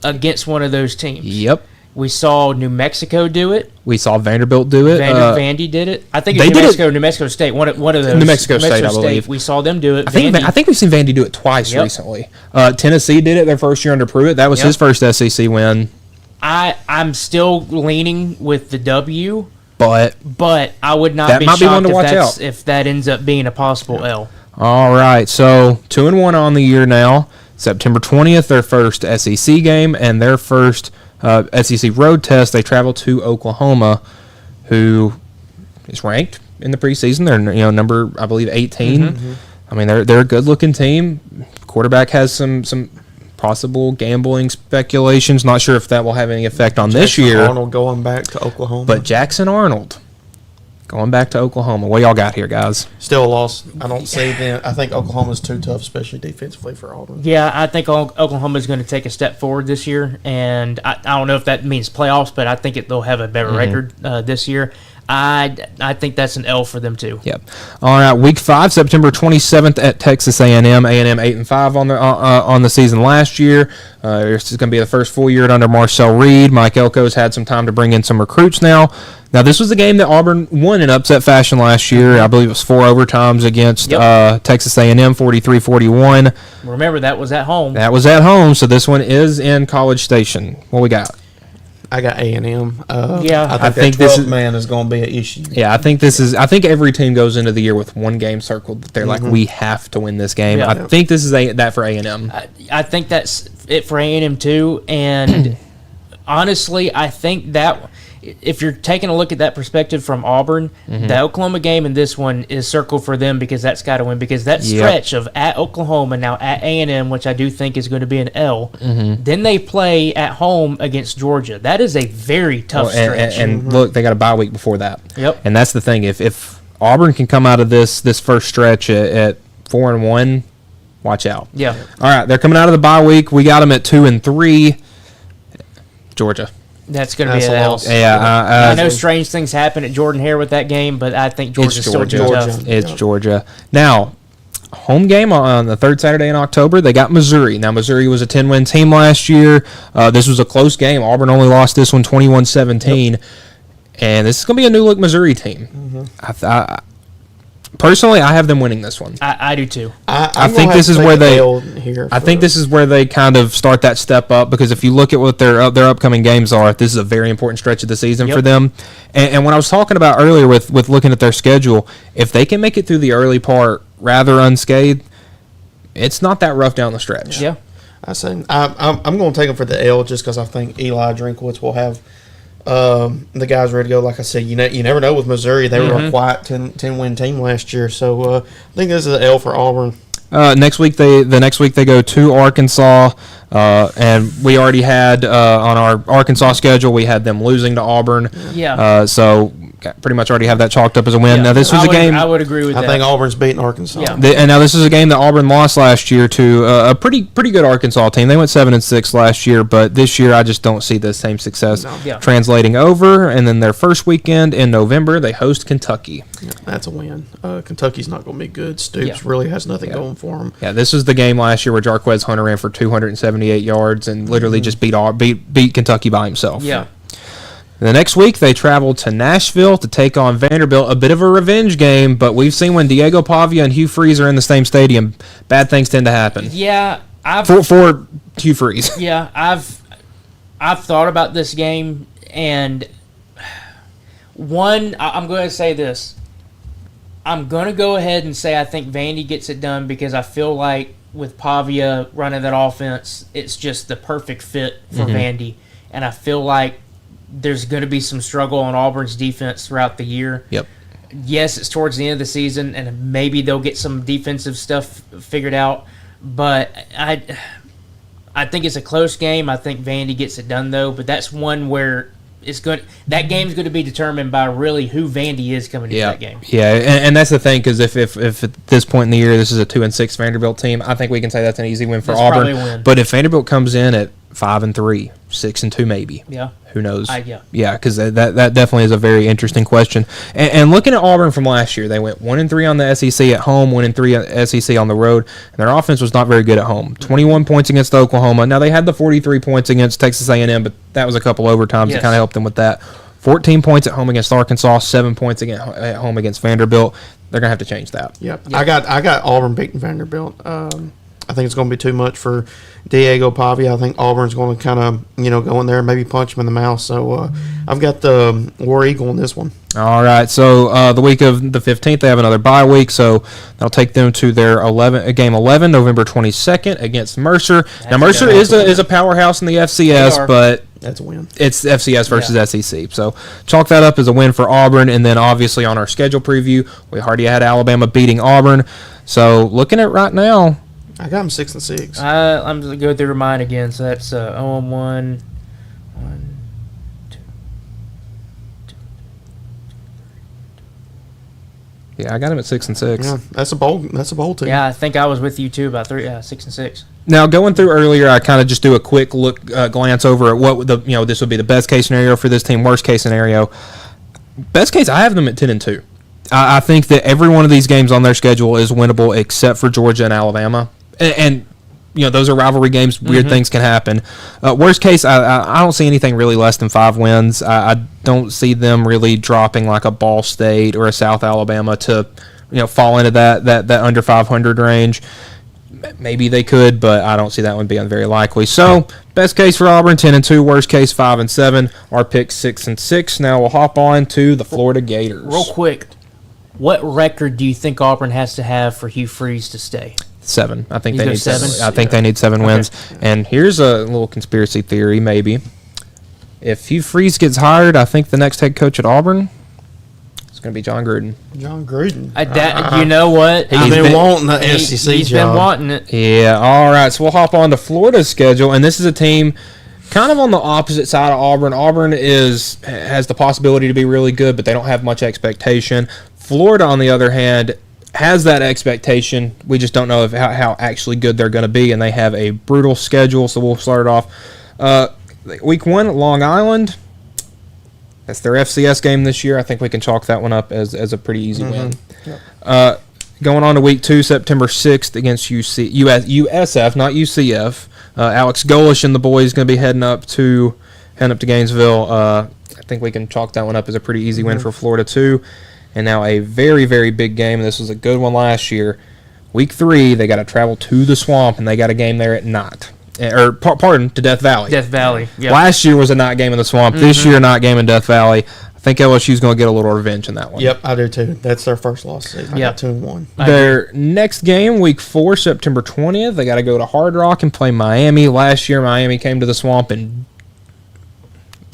against one of those teams. Yep. We saw New Mexico do it. We saw Vanderbilt do it. Vandy did it. I think it's New Mexico State. One of those. New Mexico State, I believe. We saw them do it. I think we've seen Vandy do it twice recently. Tennessee did it their first year under Pruitt. That was his first SEC win. I'm still leaning with the W, but I would not be shocked if that ends up being a possible L. All right, so 2-1 on the year now. September 20th, their first SEC game and their first SEC road test. They travel to Oklahoma, who is ranked in the preseason. They're number, I believe, 18. Mm-hmm. I mean, they're a good-looking team. Quarterback has some possible gambling speculations. Not sure if that will have any effect on this year. Arnold going back to Oklahoma. But Jackson Arnold going back to Oklahoma. What y'all got here, guys? Still a loss. I don't see them. I think Oklahoma's too tough, especially defensively for Auburn. Yeah, I think Oklahoma's going to take a step forward this year, and I don't know if that means playoffs, but I think they'll have a better record this year. I think that's an L for them too. Yep. All right, Week 5, September 27th at Texas A&M. A&M 8-5 on the season last year. This is going to be the first full year under Marcel Reed. Mike Elko's had some time to bring in some recruits now. Now, this was the game that Auburn won in upset fashion last year. I believe it was 4 overtimes against Texas A&M, 43-41. Remember, that was at home. That was at home, so this one is in College Station. What we got? I got A&M. I think this is going to be an issue. Yeah, I think every team goes into the year with one game circled that they're like, we have to win this game. Yeah. I think this is that for A&M. I think that's it for A&M too, and honestly, I think that if you're taking a look at that perspective from Auburn, the Oklahoma game and this one is circled for them because that's got to win. Because that stretch of at Oklahoma, now at A&M, which I do think is going to be an L, then they play at home against Georgia. That is a very tough stretch. And look, they got a bye week before that. Yep. And that's the thing. If Auburn can come out of this first stretch at 4-1, watch out. Yeah. All right, they're coming out of the bye week. We got them at 2-3. Georgia. That's going to be an L. Yeah, I know strange things happen at Jordan-Hare with that game, but I think Georgia's still too tough. It's Georgia. Now, home game on the third Saturday in October, they got Missouri. Now, Missouri was a 10-win team last year. This was a close game. Auburn only lost this one 21-17. Yep. And this is going to be a new-look Missouri team. Personally, I have them winning this one. I do too. I think this is where they. I think this is where they kind of start that step up, because if you look at what their upcoming games are, this is a very important stretch of the season for them. And when I was talking about earlier with looking at their schedule, if they can make it through the early part rather unscathed, it's not that rough down the stretch. Yeah, I'm going to take them for the L just because I think Eli Drinkwitz will have. The guys ready to go. Like I said, you never know with Missouri. They were a quiet 10-win team last year. So I think this is an L for Auburn. Next week they go to Arkansas, and we already had on our Arkansas schedule, we had them losing to Auburn. Yeah. So pretty much already have that chalked up as a win. Yeah. Now this was a game. I would agree with that. I think Auburn's beating Arkansas. Yeah. And now this is a game that Auburn lost last year to a pretty good Arkansas team. They went 7-6 last year, but this year I just don't see the same success translating over. And then their first weekend in November, they host Kentucky. Yeah, that's a win. Kentucky's not going to be good. Stoops really has nothing going for him. Yeah, this was the game last year where Jarquez Hunter ran for 278 yards and literally just beat Kentucky by himself. Yeah. The next week, they traveled to Nashville to take on Vanderbilt, a bit of a revenge game, but we've seen when Diego Pavia and Hugh Freeze are in the same stadium, bad things tend to happen. Yeah, for Hugh Freeze. Yeah, I've thought about this game, and I'm going to say this. I'm going to go ahead and say I think Vandy gets it done because I feel like with Pavia running that offense, it's just the perfect fit for Vandy, and I feel like there's going to be some struggle on Auburn's defense throughout the year. Yep. Yes, it's towards the end of the season, and maybe they'll get some defensive stuff figured out. But I think it's a close game. I think Vandy gets it done, though. But that's one where that game's going to be determined by really who Vandy is coming into that game. Yeah, and that's the thing, because if at this point in the year this is a 2-6 Vanderbilt team, I think we can say that's an easy win for That's Auburn. probably a win. But if Vanderbilt comes in at 5-3, 6-2 maybe. Yeah. Who knows? Yeah, because that definitely is a very interesting question. And looking at Auburn from last year, they went 1-3 on the SEC at home, 1-3 SEC on the road, and their offense was not very good at home. 21 points against Oklahoma. Now they had the 43 points against Texas A&M, but that was a couple overtimes that kind of helped them with that. 14 points at home against Arkansas, 7 points at home against Vanderbilt. They're gonna have to change that. Yep. I got Auburn beating Vanderbilt. I think it's going to be too much for Diego Pavia. I think Auburn's going to kind of, go in there and maybe punch him in the mouth. So I've got the War Eagle in this one. All right. So the week of the 15th, they have another bye week. So that'll take them to their game 11, November 22nd against Mercer. Now Mercer is a powerhouse in the FCS, but That's a win. It's FCS versus SEC. So chalk that up as a win for Auburn. And then obviously on our schedule preview, we already had Alabama beating Auburn. So looking at right now, I got them 6-6. I'm going to go through mine again. So that's 0-1. Yeah, I got him at 6-6. Yeah, that's a bold team. Yeah, I think I was with you too about 6-6. Now going through earlier, I kind of just do a quick glance over at what this would be the best case scenario for this team, worst case scenario. Best case, I have them at 10-2. I think that every one of these games on their schedule is winnable except for Georgia and Alabama, and those are rivalry games. Weird things can happen. Worst case, I don't see anything really less than 5 wins. I don't see them really dropping like a Ball State or a South Alabama to fall into that under 500 range. Maybe they could, but I don't see that one being very likely. So, best case for Auburn, 10-2. Worst case, 5-7. Our pick, 6-6. Now we'll hop on to the Florida Gators. Real quick, what record do you think Auburn has to have for Hugh Freeze to stay? 7. I think You they go need 7? 7. I think they need 7 wins. And here's a little conspiracy theory, maybe. If Hugh Freeze gets hired, I think the next head coach at Auburn is going to be John Gruden. John Gruden. You know what? He's been wanting the SEC He's job. been wanting it. Yeah, all right. So we'll hop on to Florida's schedule, and this is a team kind of on the opposite side of Auburn. Auburn has the possibility to be really good, but they don't have much expectation. Florida, on the other hand, has that expectation. We just don't know how actually good they're going to be, and they have a brutal schedule. So we'll start it off. Week 1, Long Island. That's their FCS game this year. I think we can chalk that one up as a pretty easy win. Yep. Going on to week 2, September 6th against USF, not UCF. Alex Golish and the boys going to be heading up to Gainesville. I think we can chalk that one up as a pretty easy win for Florida too. And now a very, very big game. This was a good one last year. Week 3, they got to travel to the Swamp, and they got a game there at Knott. To Death Valley. Death Valley, yep. Last year was a Knott game in the Swamp. This year, a Knott game in Death Valley. I think LSU's going to get a little revenge in that one. Yep, I do too. That's their first loss season. I got 2-1. Their next game, week 4, September 20th, they got to go to Hard Rock and play Miami. Last year, Miami came to the Swamp and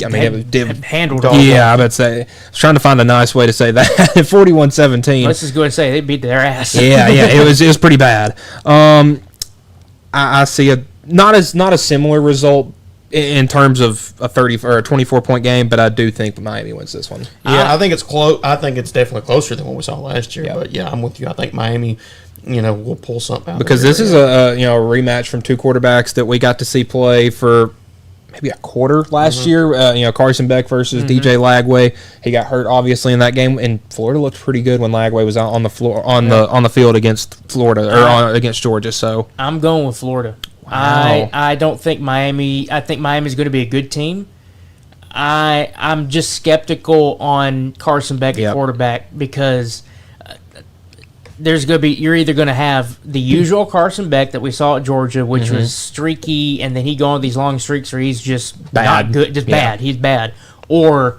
handled it. Yeah, I would say. I was trying to find a nice way to say that. 41-17. Let's just go and say they beat their ass. Yeah, it was pretty bad. I see not a similar result in terms of a 30 or a 24-point game, but I do think Miami wins this one. Yeah, I think it's close. I think it's definitely closer than what we saw last year. Yep. But yeah, I'm with you. I think Miami, will pull something out. Because this is a rematch from 2 quarterbacks that we got to see play for maybe a quarter last year. Carson Beck versus DJ Lagway. He got hurt obviously in that game, and Florida looked pretty good when Lagway was out on the floor on the field against Florida or against Georgia. So I'm going with Florida. Wow. I don't think Miami. I think Miami's going to be a good team. I'm just skeptical on Carson Beck at quarterback because there's going to be you're either going to have the usual Carson Beck that we saw at Georgia, which was streaky, and then he go on these long streaks where he's just bad. Not good, just bad. He's bad, or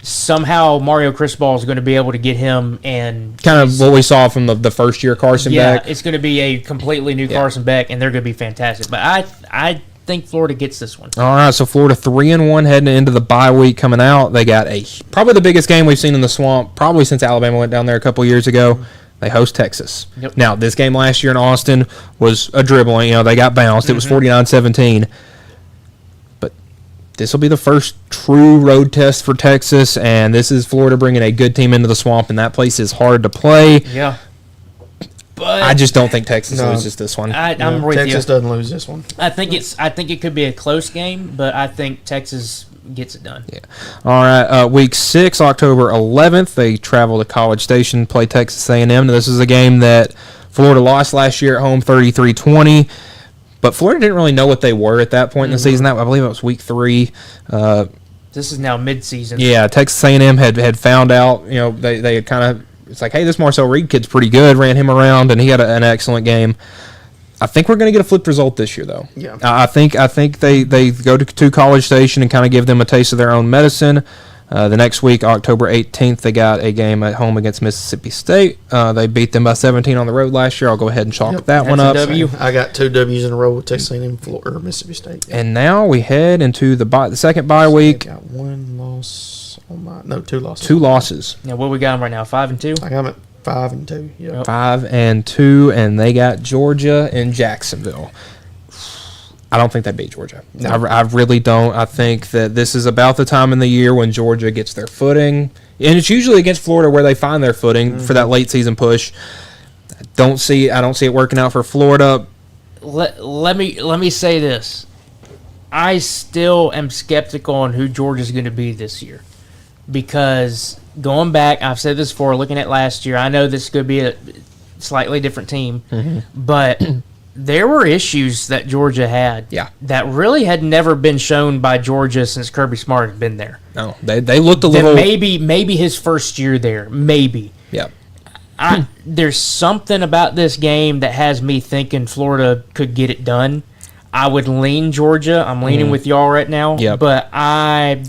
somehow Mario Cristobal is going to be able to get him and kind of what we saw from the first year Carson Beck. Yeah, it's going to be a completely new Carson Beck, and they're going to be fantastic. But I think Florida gets this one. All right, so Florida 3-1 heading into the bye week coming out. They got probably the biggest game we've seen in the Swamp probably since Alabama went down there a couple years ago. They host Texas. Yep. Now, this game last year in Austin was a dribbling. They got bounced. It was 49-17. But this will be the first true road test for Texas, and this is Florida bringing a good team into the Swamp, and that place is hard to play. Yeah. But I just don't think Texas loses this one. I'm with Texas you. doesn't lose this one. I think it could be a close game, but I think Texas gets it done. Yeah. All right. Week 6, October 11th, they travel to College Station, play Texas A&M. Now, this is a game that Florida lost last year at home, 33-20. But Florida didn't really know what they were at that point in the season. I believe it was week 3. This is now mid-season. Yeah, Texas A&M had found out. They had kind of. It's like, hey, this Marcel Reed kid's pretty good. Ran him around, and he had an excellent game. I think we're going to get a flipped result this year, though. Yeah. I think they go to College Station and kind of give them a taste of their own medicine. The next week, October 18th, they got a game at home against Mississippi State. They beat them by 17 on the road last year. I'll go ahead and chalk that one up. I got 2 W's in a row with Texas A&M or Mississippi State. And now we head into the second bye week. I got 1 loss on my 2 losses. 2 losses. Now, what we got them right now? 5-2. I got them at 5-2. Yeah. 5-2, and they got Georgia in Jacksonville. I don't think they beat Georgia. No. I really don't. I think that this is about the time in the year when Georgia gets their footing, and it's usually against Florida where they find their footing for that late season push. I don't see it working out for Florida. Let me say this. I still am skeptical on who Georgia's going to be this year, because going back, I've said this before, looking at last year, I know this could be a slightly different team, but there were issues that Georgia had that really had never been shown by Georgia since Kirby Smart had been there. No, they looked a little... Maybe his first year there, maybe. Yeah. There's something about this game that has me thinking Florida could get it done. I would lean Georgia. I'm leaning with y'all right now. Yep. But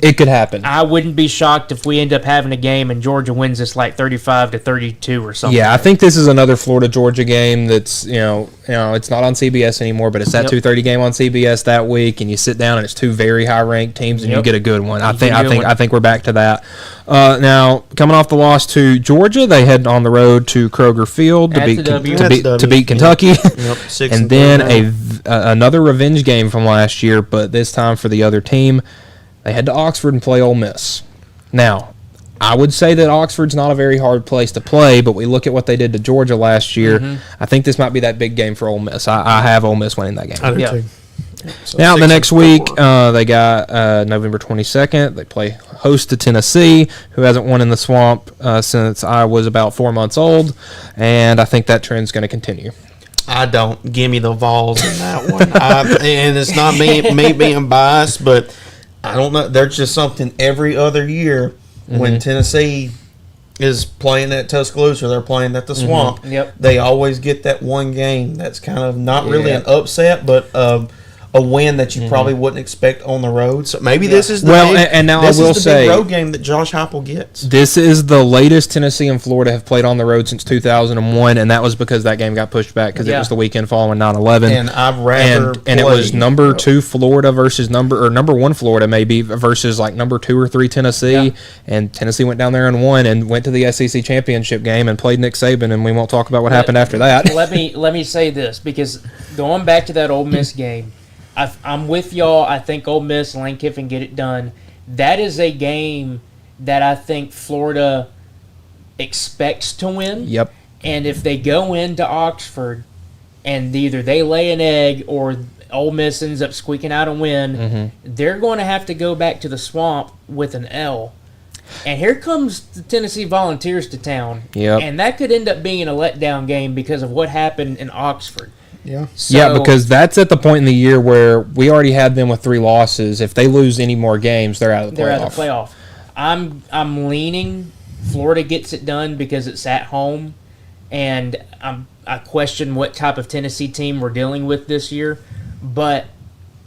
it could happen. I wouldn't be shocked if we end up having a game and Georgia wins this like 35-32 or something. Yeah, I think this is another Florida-Georgia game that's, it's not on CBS anymore, but it's that 2:30 game on CBS that week, and you sit down and it's 2 very high-ranked teams, and you get a good one. I think we're back to that. Now, coming off the loss to Georgia, they head on the road to Kroger Field to beat Kentucky, and then another revenge game from last year, but this time for the other team. They head to Oxford and play Ole Miss. Now, I would say that Oxford's not a very hard place to play, but we look at what they did to Georgia last year. I think this might be that big game for Ole Miss. I have Ole Miss winning that game. I do too. So now, the next week, they got November 22nd. They play host to Tennessee, who hasn't won in the Swamp since I was about 4 months old, and I think that trend's going to continue. I don't. Give me the Vols in that one. And it's not me being biased, but I don't know. There's just something every other year when Tennessee is playing at Tuscaloosa, they're playing at the Swamp. They always get that one game that's kind of not really an upset, but a win that you probably wouldn't expect on the road. So maybe this is the big road game that Josh Heupel gets. This is the latest Tennessee and Florida have played on the road since 2001, and that was because that game got pushed back because it was the weekend following 9/11. And I'd rather and it was number 2 Florida versus number 1 Florida maybe versus like number 2 or 3 Tennessee, and Tennessee went down there and won and went to the SEC championship game and played Nick Saban, and we won't talk about what happened after that. Let me say this, because going back to that Ole Miss game, I'm with y'all. I think Ole Miss, Lane Kiffin get it done. That is a game that I think Florida expects to win. Yep. And if they go into Oxford and either they lay an egg or Ole Miss ends up squeaking out a win, they're going to have to go back to the Swamp with an L. And here comes the Tennessee Volunteers to town. Yep. And that could end up being a letdown game because of what happened in Oxford. Because that's at the point in the year where we already had them with 3 losses. If they lose any more games, they're out of the playoff. They're out of the playoff. I'm leaning Florida gets it done because it's at home, and I question what type of Tennessee team we're dealing with this year, but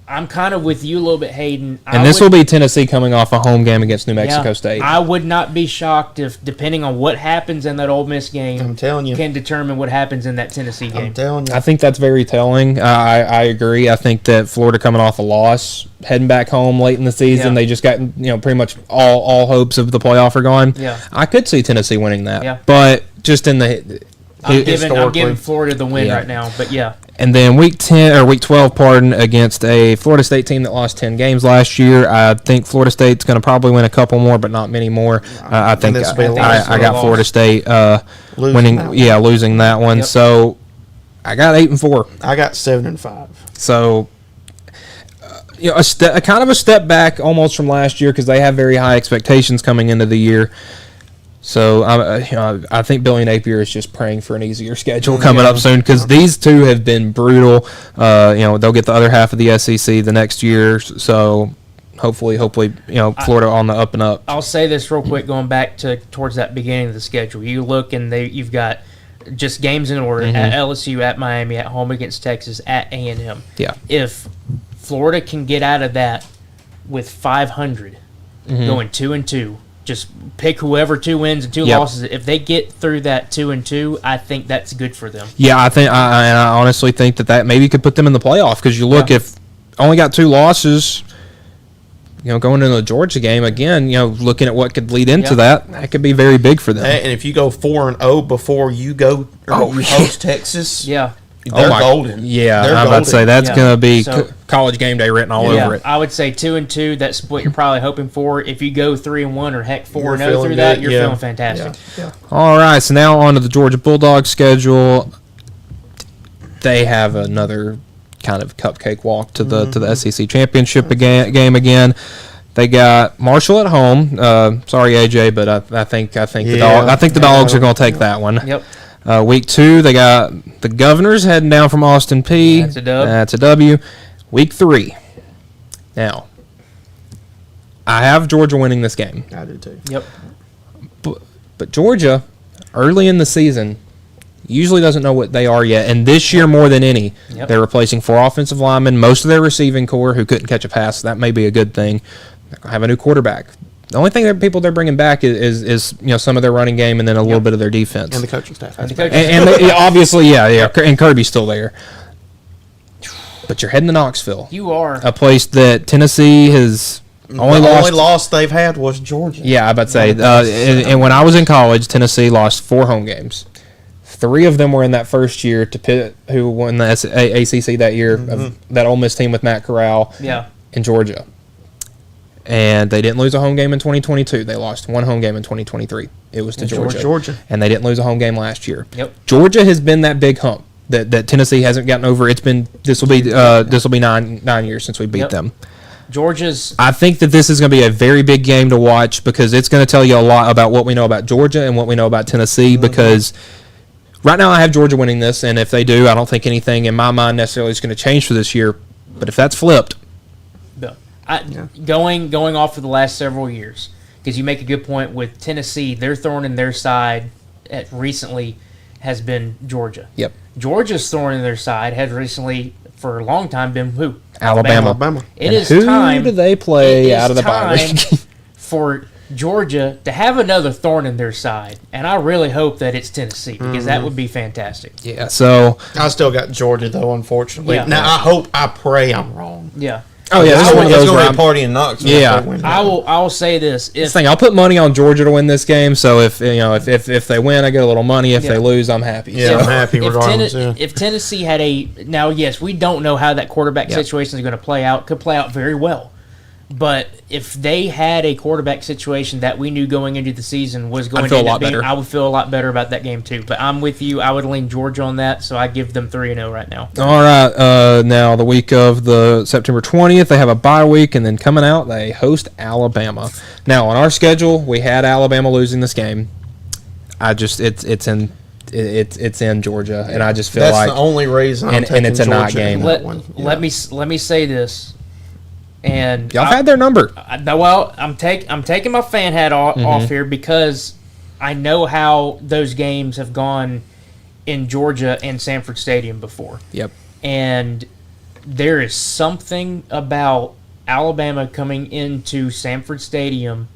I'm kind of with you a little bit, Hayden. And this will be Tennessee coming off a home game against New Mexico State. I would not be shocked if, depending on what happens in that Ole Miss game, I'm telling you, can determine what happens in that Tennessee game. I'm telling you. I think that's very telling. I agree. I think that Florida coming off a loss, heading back home late in the season, they just got pretty much all hopes of the playoff are gone. I could see Tennessee winning that, but just in the I'm giving Florida the win right now, but And then week 12, against a Florida State team that lost 10 games last year. I think Florida State's going to probably win a couple more, but not many more. I think I got Florida State losing that one. So I got 8-4. I got 7-5. So a kind of a step back almost from last year because they have very high expectations coming into the year. So I think Billy Napier is just praying for an easier schedule coming up soon because these two have been brutal. They'll get the other half of the SEC the next year. So hopefully, Florida on the up and up. I'll say this real quick, going back towards that beginning of the schedule. You look and you've got just games in order at LSU, at Miami, at home against Texas, at A&M. Yeah. If Florida can get out of that with 500. going 2-2. Just pick whoever 2 wins and 2 losses. If they get through that 2-2, I think that's good for them. Yeah, I honestly think that maybe could put them in the playoff, because you look, if only got 2 losses, going into the Georgia game again, looking at what could lead into that could be very big for them. And if you go 4-0 before you go you host Texas, yeah. They're golden. Yeah, they're I'm about to say that's going to be So- college game day written all over it. I would say 2-2. That's what you're probably hoping for. If you go 3-1 or heck 4-0 feeling through that, good. you're Yeah. feeling fantastic. Yeah. All right, so now on to the Georgia Bulldogs schedule. They have another kind of cupcake walk to the SEC championship game again. They got Marshall at home. Sorry, AJ, but I think the Dogs are going to take that one. Yep. Week 2, they got the Governors heading down from Austin Peay. That's a dub. That's a W. Week 3. Now, I have Georgia winning this game. I do too. Yep. But Georgia, early in the season, usually doesn't know what they are yet. And this year, more than any, they're replacing 4 offensive linemen, most of their receiving core who couldn't catch a pass. So that may be a good thing. They're going to have a new quarterback. The only thing they're bringing back is some of their running game and then a little bit of their defense. And the coaching staff. Obviously, and Kirby's still there. But you're heading to Knoxville. You are. A place that Tennessee has only loss they've had was Georgia. Yeah, I about to say. And when I was in college, Tennessee lost 4 home games. 3 of them were in that first year to Pitt, who won the ACC that year, of that Ole Miss team with Matt Corral in Georgia. And they didn't lose a home game in 2022. They lost 1 home game in 2023. It was to Georgia. And they didn't lose a home game last year. Yep. Georgia has been that big hump that Tennessee hasn't gotten over. This will be 9 years since we beat them. Georgia's. I think that this is going to be a very big game to watch, because it's going to tell you a lot about what we know about Georgia and what we know about Tennessee. Because right now I have Georgia winning this, and if they do, I don't think anything in my mind necessarily is going to change for this year. But if that's flipped, Going off of the last several years, because you make a good point with Tennessee, their thorn in their side recently has been Georgia. Yep. Georgia's thorn in their side has recently, for a long time, been who? Alabama. It is who time. do they play out of the bye week? For Georgia to have another thorn in their side, and I really hope that it's Tennessee, because that would be fantastic. Yeah. So I still got Georgia though, unfortunately. Yeah. Now I pray I'm wrong. Yeah. Oh yeah, this is one of those going where to be a party in Knoxville. Yeah. I will say this: I'll put money on Georgia to win this game. So if they win, I get a little money. If they lose, I'm happy. Yeah, I'm happy regardless. If Tennessee had yes, we don't know how that quarterback situation is going to play out. Could play out very well, but if they had a quarterback situation that we knew going into the season was going to end up being, I would feel a lot better about that game too. But I'm with you. I would lean Georgia on that, so I give them 3-0 right now. All right. Now the week of the September 20th, they have a bye week, and then coming out they host Alabama. Now on our schedule, we had Alabama losing this game. It's in Georgia, and I just feel that's like the only reason I'm taking and it's a Georgia night game. Let me say this. And y'all had their number. I'm taking my fan hat off here, because I know how those games have gone in Georgia and Sanford Stadium before. Yep. And there is something about Alabama coming into Sanford Stadium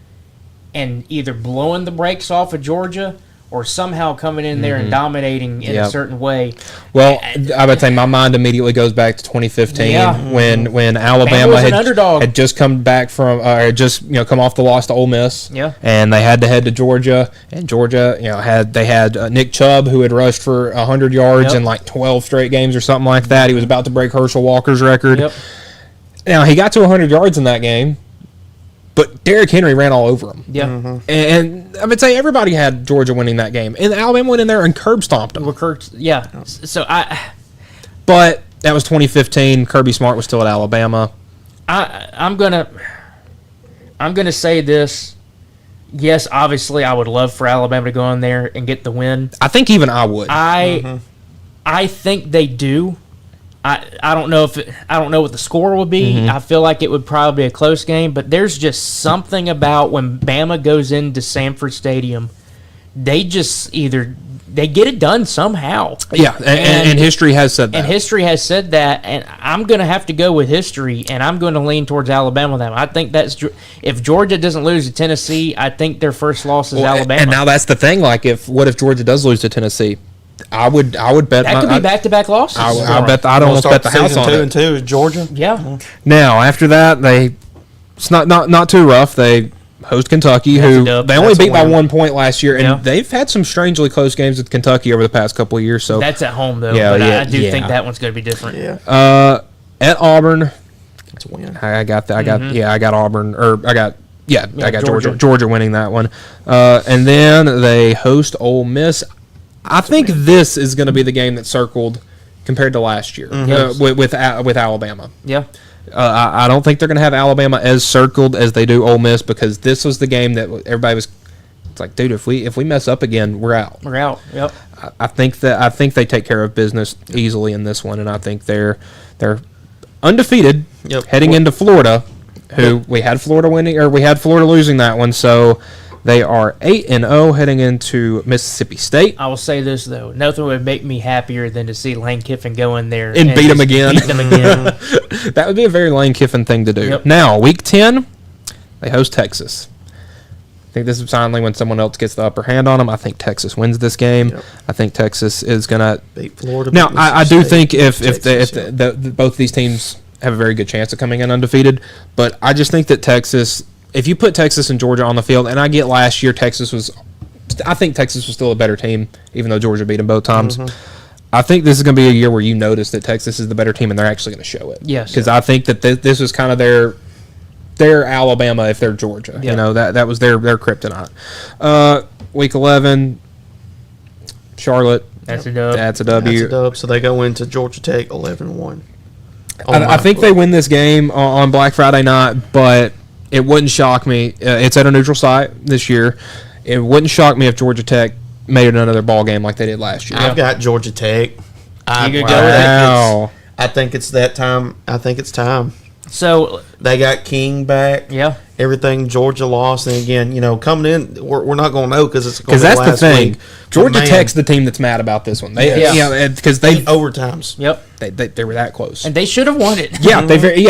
and either blowing the brakes off of Georgia or somehow coming in there and dominating in a certain way. Well, I would say my mind immediately goes back to 2015 when Alabama had just come back from come off the loss to Ole Miss. Yeah. And they had to head to Georgia, and Georgia, had Nick Chubb, who had rushed for 100 yards in like 12 straight games or something like that. He was about to break Herschel Walker's record. Yep. Now, he got to 100 yards in that game, but Derrick Henry ran all over him. Yeah. And I would say everybody had Georgia winning that game. And Alabama went in there and curb stomped them. Yeah. So But that was 2015. Kirby Smart was still at Alabama. I'm gonna say this. Yes, obviously I would love for Alabama to go in there and get the win. I think even I would. I think they do. I don't know what the score would be. I feel like it would probably be a close game, but there's just something about when Bama goes into Sanford Stadium, they just either they get it done somehow. Yeah, and history has said that. And history has said that, and I'm going to have to go with history, and I'm going to lean towards Alabama. Them, I think that's if Georgia doesn't lose to Tennessee, I think their first loss is Alabama. And now that's the thing. Like, what if Georgia does lose to Tennessee? I would bet that could be back-to-back losses. I'd almost bet the house on it. 2-2 is Georgia. Yeah. Now after that, it's not too rough. They host Kentucky, who they only beat by 1 point last year, and they've had some strangely close games with Kentucky over the past couple of years. So that's at home though. But I do think that one's going to be different. Yeah. At Auburn, that's a win. I got that. I got Auburn, or I got Georgia winning that one, and then they host Ole Miss. I think this is going to be the game that's circled compared to last year with Alabama. Yeah. I don't think they're going to have Alabama as circled as they do Ole Miss, because this was the game that everybody was. It's like, dude, if we mess up again, we're out. We're out. Yep. I think they take care of business easily in this one, and I think they're undefeated heading into Florida, who we had Florida winning, or we had Florida losing that one, so. They are 8-0 heading into Mississippi State. I will say this though: nothing would make me happier than to see Lane Kiffin go in there and beat them again. That would be a very Lane Kiffin thing to do. Yep. Now, Week 10, they host Texas. I think this is finally when someone else gets the upper hand on them. I think Texas wins this game. Yep. I think Texas is going to beat Florida. Now, I do think if both these teams have a very good chance of coming in undefeated, but I just think that Texas. If you put Texas and Georgia on the field, and I get last year I think Texas was still a better team, even though Georgia beat them both times. I think this is going to be a year where you notice that Texas is the better team, and they're actually going to show it. Yes. Because I think that this was kind of their Alabama if they're Georgia. Yeah. You know, that was their kryptonite. Week 11, Charlotte. That's a dub. That's a W. That's a dub. So they go into Georgia Tech 11-1. I think they win this game on Black Friday night, but it wouldn't shock me. It's at a neutral site this year. It wouldn't shock me if Georgia Tech made it another ball game like they did last year. I've got Georgia Tech. You could go with it. I think it's that time. I think it's time. So they got King back. Yeah. Everything Georgia lost, and again, coming in, we're not going to know because it's because that's last the thing. week. Georgia Tech's the team that's mad about this one. Because they overtimes. Yep. They were that close, and they should have won it. Yeah,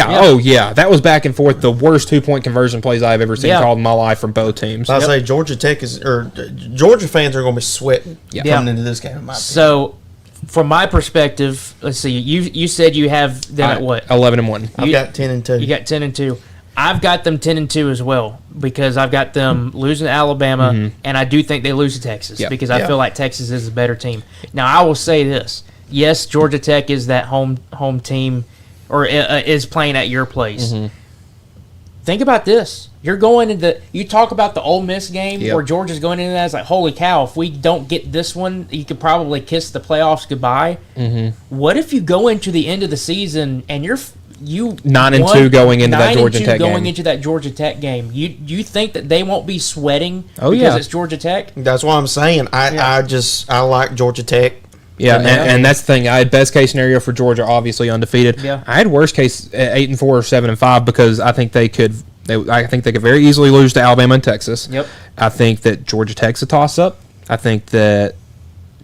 Oh yeah, that was back and forth. The worst 2-point conversion plays I've ever seen called in my life from both teams. I say Georgia Tech Georgia fans are going to be sweating coming into this game. So. From my perspective, let's see. You said you have them at what? 11-1. I've got 10-2. You got 10-2. I've got them 10-2 as well because I've got them losing to Alabama, and I do think they lose to Texas because I feel like Texas is a better team. Now I will say this: yes, Georgia Tech is that home team, or is playing at your place. Think about this. You're going into – you talk about the Ole Miss game where Georgia's going into that. It's like, holy cow, if we don't get this one, you could probably kiss the playoffs goodbye. What if you go into the end of the season and you're 9-2 going into that Georgia Tech game? Going into that Georgia Tech game. You think that they won't be sweating it's Georgia Tech? That's what I'm saying. I like Georgia Tech. Yeah, and that's the thing. I had best case scenario for Georgia, obviously undefeated. Yeah. I had worst case 8-4 or 7-5 because I think they could very easily lose to Alabama and Texas. Yep. I think that Georgia Tech's a toss up. I think that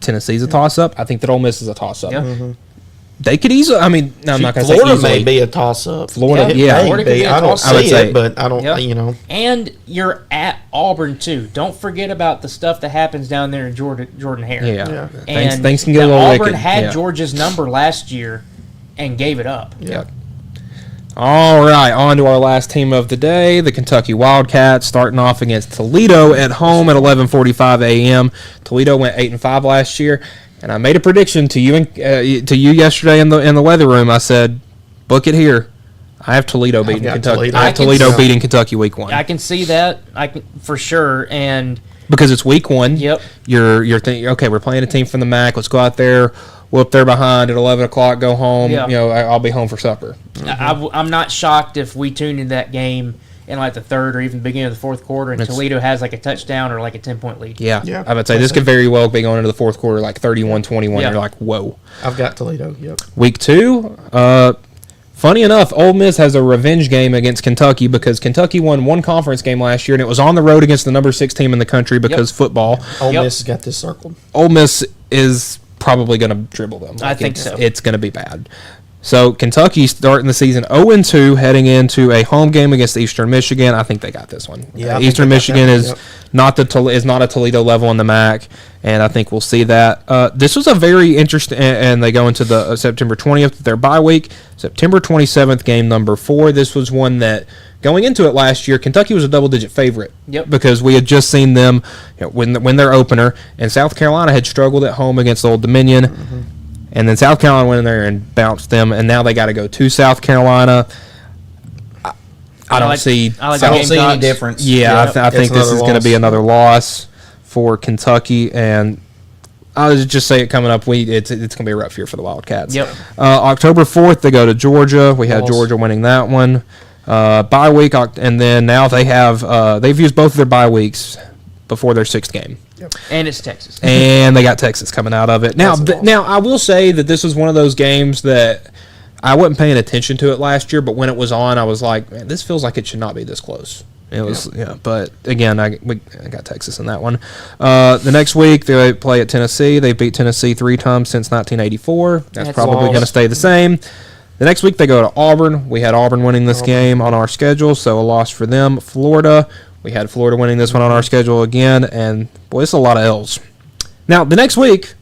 Tennessee's a toss up. I think that Ole Miss is a toss up. Yeah. They could easily. I mean, no, I'm not going to say easily. Florida may be a toss up. Florida, Florida could be a I don't toss-up. see it, but I don't. And you're at Auburn too. Don't forget about the stuff that happens down there in Jordan Hare. Yeah. And things can get a little Auburn wicked. had Georgia's number last year and gave it up. Yeah. All right, on to our last team of the day, the Kentucky Wildcats, starting off against Toledo at home at 11:45 a.m. Toledo went 8-5 last year, and I made a prediction to you yesterday in the weather room. I said, "Book it here." I have Toledo beating Kentucky. I have Toledo beating Kentucky week 1. I can see that, for sure, and because it's week 1. Yep. You're thinking, okay, we're playing a team from the MAC. Let's go out there, whoop their behind at 11 o'clock, go home. Yeah. I'll be home for supper. I'm not shocked if we tune into that game in like the third or even the beginning of the fourth quarter and Toledo has like a touchdown or like a 10-point lead. Yeah. I would say this could very well be going into the fourth quarter like 31-21. Yeah. You're like, whoa. I've got Toledo. Yep. Week 2, Funny enough, Ole Miss has a revenge game against Kentucky because Kentucky won one conference game last year, and it was on the road against the number 6 team in the country because football. Ole Miss has got this circled. Ole Miss is probably going to dribble them. I think so. It's going to be bad. So Kentucky starting the season 0-2, heading into a home game against Eastern Michigan. I think they got this one. Yeah, Eastern Michigan is not a Toledo level in the MAC, and I think we'll see that. This was a very interesting, and they go into the September 20th, their bye week. September 27th, game number 4. This was one that, going into it last year, Kentucky was a double-digit favorite. Because we had just seen them win their opener, and South Carolina had struggled at home against Old Dominion. Mm-hmm. And then South Carolina went in there and bounced them, and now they got to go to South Carolina. I don't see any difference. Yeah, I think this is going to be another loss for Kentucky, and I'll just say it coming up. It's going to be a rough year for the Wildcats. October 4th, they go to Georgia. We had Georgia winning that one. Bye week, and then now they've used both of their bye weeks before their 6th game. And it's Texas. And they got Texas coming out of it. Now, I will say that this was one of those games that I wasn't paying attention to it last year, but when it was on, I was like, man, this feels like it should not be this close. It was, but again, I got Texas in that one. The next week, they play at Tennessee. They beat Tennessee 3 times since 1984. That's probably going to stay the same. The next week, they go to Auburn. We had Auburn winning this game on our schedule, so a loss for them. Florida. We had Florida winning this one on our schedule again, and, boy, it's a lot of L's. Now, the next week,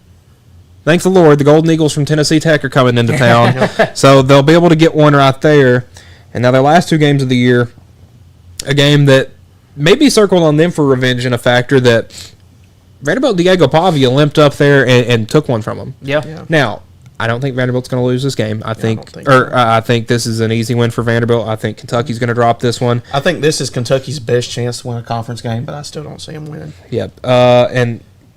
thank the Lord, the Golden Eagles from Tennessee Tech are coming into town, so they'll be able to get one right there. And now their last 2 games of the year, a game that may be circled on them for revenge in a factor that Vanderbilt Diego Pavia limped up there and took one from them. Now, I don't think Vanderbilt's going to lose this game. I think this is an easy win for Vanderbilt. I think Kentucky's going to drop this one. I think this is Kentucky's best chance to win a conference game, but I still don't see them winning.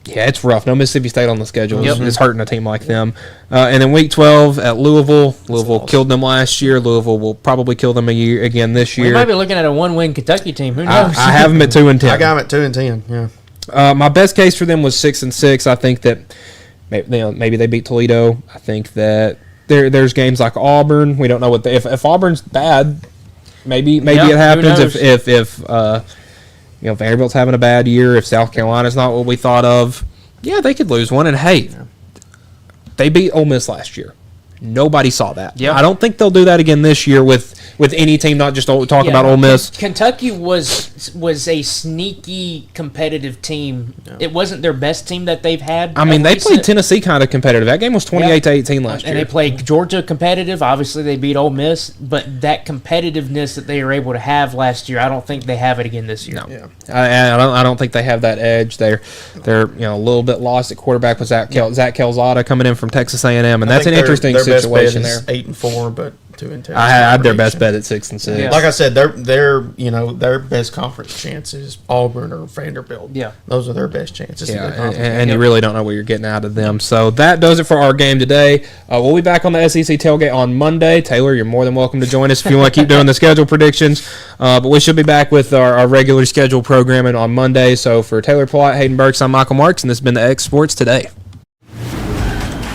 It's rough. No Mississippi State on the schedule. It's hurting a team like them. And then week 12 at Louisville. Louisville killed them last year. Louisville will probably kill them again this year. We might be looking at a 1-win Kentucky team. Who knows? I have them at 2-10. I got them at 2-10. Yeah. My best case for them was 6-6. I think that maybe they beat Toledo. I think that there's games like Auburn. We don't know what if Auburn's bad, maybe it happens. If Vanderbilt's having a bad year, if South Carolina's not what we thought of, they could lose one. And hey, they beat Ole Miss last year. Nobody saw that. I don't think they'll do that again this year with any team, not just talking about Ole Miss. Kentucky was a sneaky competitive team. It wasn't their best team that they've had. I mean, they played Tennessee kind of competitive. That game was 28-18 last year. And they played Georgia competitive. Obviously, they beat Ole Miss. But that competitiveness that they were able to have last year, I don't think they have it again this year. No. I don't think they have that edge. They're a little bit lost at quarterback with Zach Calzada coming in from Texas A&M, and that's an interesting situation there. 8-4, but 2-10. I had their best bet at 6-6. Yeah. Like I said, their best conference chances Auburn or Vanderbilt. Yeah, those are their best chances. And you really don't know what you're getting out of them. So that does it for our game today. We'll be back on the SEC Tailgate on Monday. Taylor, you're more than welcome to join us if you want to keep doing the schedule predictions. But we should be back with our regular schedule programming on Monday. So for Taylor Plott, Hayden Burks, I'm Michael Marks, and this has been the X Sports Today.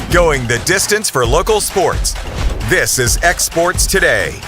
Going the distance for local sports. This is X Sports Today.